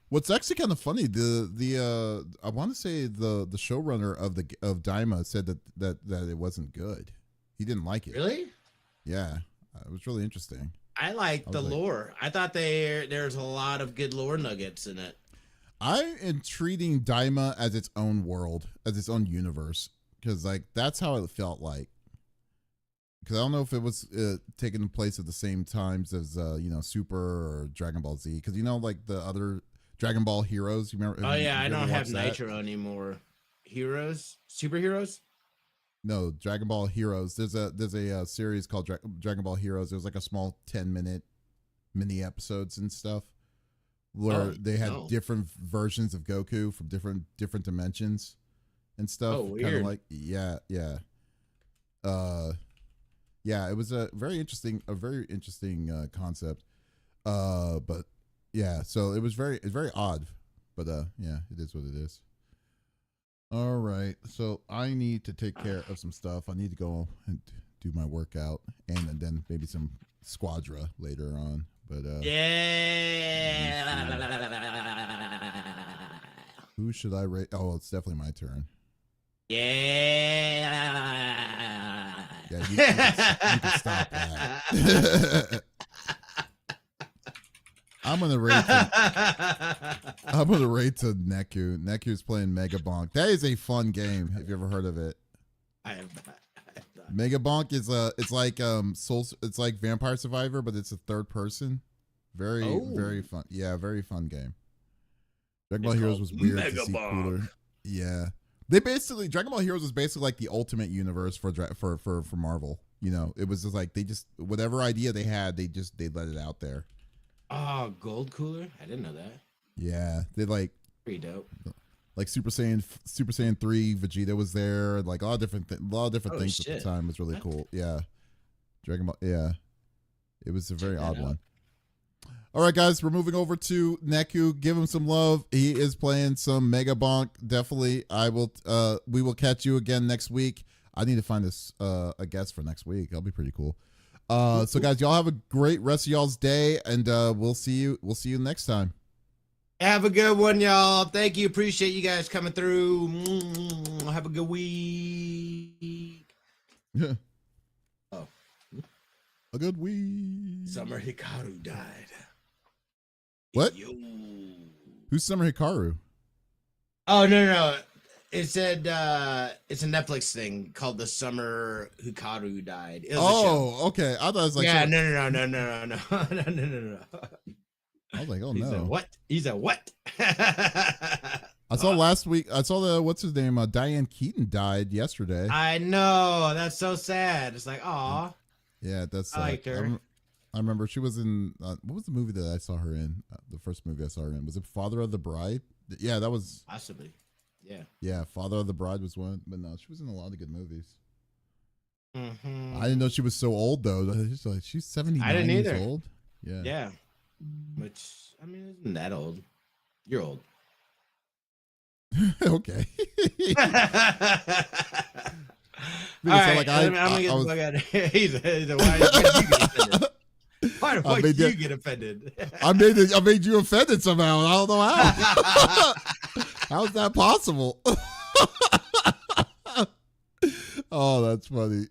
what's actually kind of funny, I want to say the showrunner of Daima said that it wasn't good. He didn't like it. Really? Yeah, it was really interesting. I like the lore. I thought there's a lot of good lore nuggets in it. I am treating Daima as its own world, as its own universe, because like that's how it felt like. Because I don't know if it was taking place at the same times as Super or Dragon Ball Z. Because like the other Dragon Ball Heroes. You remember? Oh yeah, I don't have Nitro anymore. Heroes, superheroes. No, Dragon Ball Heroes. There's a series called Dragon Ball Heroes. It was like a small 10-minute mini episodes and stuff, where they had different versions of Goku from different dimensions and stuff. Oh, weird. Kind of like yeah. It was a very interesting concept. But yeah, so it's very odd. But yeah, it is what it is. All right, so I need to take care of some stuff. I need to go and do my workout, and then maybe some Squadra later on. But yeah. Who should I rate? Oh, it's definitely my turn. Yeah. Yeah, you can stop that. I'm gonna rate to Neku. Neku's playing Mega Bonk. That is a fun game. Have you ever heard of it? I have not. Mega Bonk is it's like it's like Vampire Survivor, but it's a third person. Very fun. Yeah, very fun game. Dragon Ball It's Heroes called was weird to Mega see Bonk. cooler. Yeah. They basically Dragon Ball Heroes was basically like the ultimate universe for Marvel. You know, it was just like they just whatever idea they had, they let it out there. Oh, Gold Cooler? I didn't know that. Yeah, they like Pretty dope. like Super Saiyan 3, Vegeta was there, like a lot of different Oh, things at the shit. time. Was really What? cool. Yeah. Dragon Ball, yeah. It was a very that odd out. one. All right, guys, we're moving over to Neku. Give him some love. He is playing some Mega Bonk. Definitely. We will catch you again next week. I need to find this a guest for next week. That'll be pretty cool. So guys, y'all have a great rest of y'all's day, and we'll see you next time. Have a good one, y'all. Thank you. Appreciate you guys coming through. Have a good week. Yeah. Oh. A good week. Summer Hikaru died. What? Yo. Who's Summer Hikaru? Oh, no. It said it's a Netflix thing called The Summer Hikaru Died. It was a show. Okay. I thought it was like Yeah, some- no. No. I was like, oh He no. said, what? He's a what? I saw last week. I saw the what's his name? Diane Keaton died yesterday. I know. That's so sad. It's like, aw. Yeah, that's. I liked her. I remember she was in. What was the movie that I saw her in? The first movie I saw her in, was it Father of the Bride? Yeah, that was. Possibly. Yeah. Yeah, Father of the Bride was one, but no, she was in a lot of good movies. Mm-hmm. I didn't know she was so old though. She's 79 years either. old. Yeah. Yeah. Which, I mean, isn't that old. You're old. Okay. All right, I'm gonna get the fuck out of here. He's a, why did you get offended? Why the fuck did you get offended? I made you offended somehow. I don't know how. How's that possible? Oh, that's funny.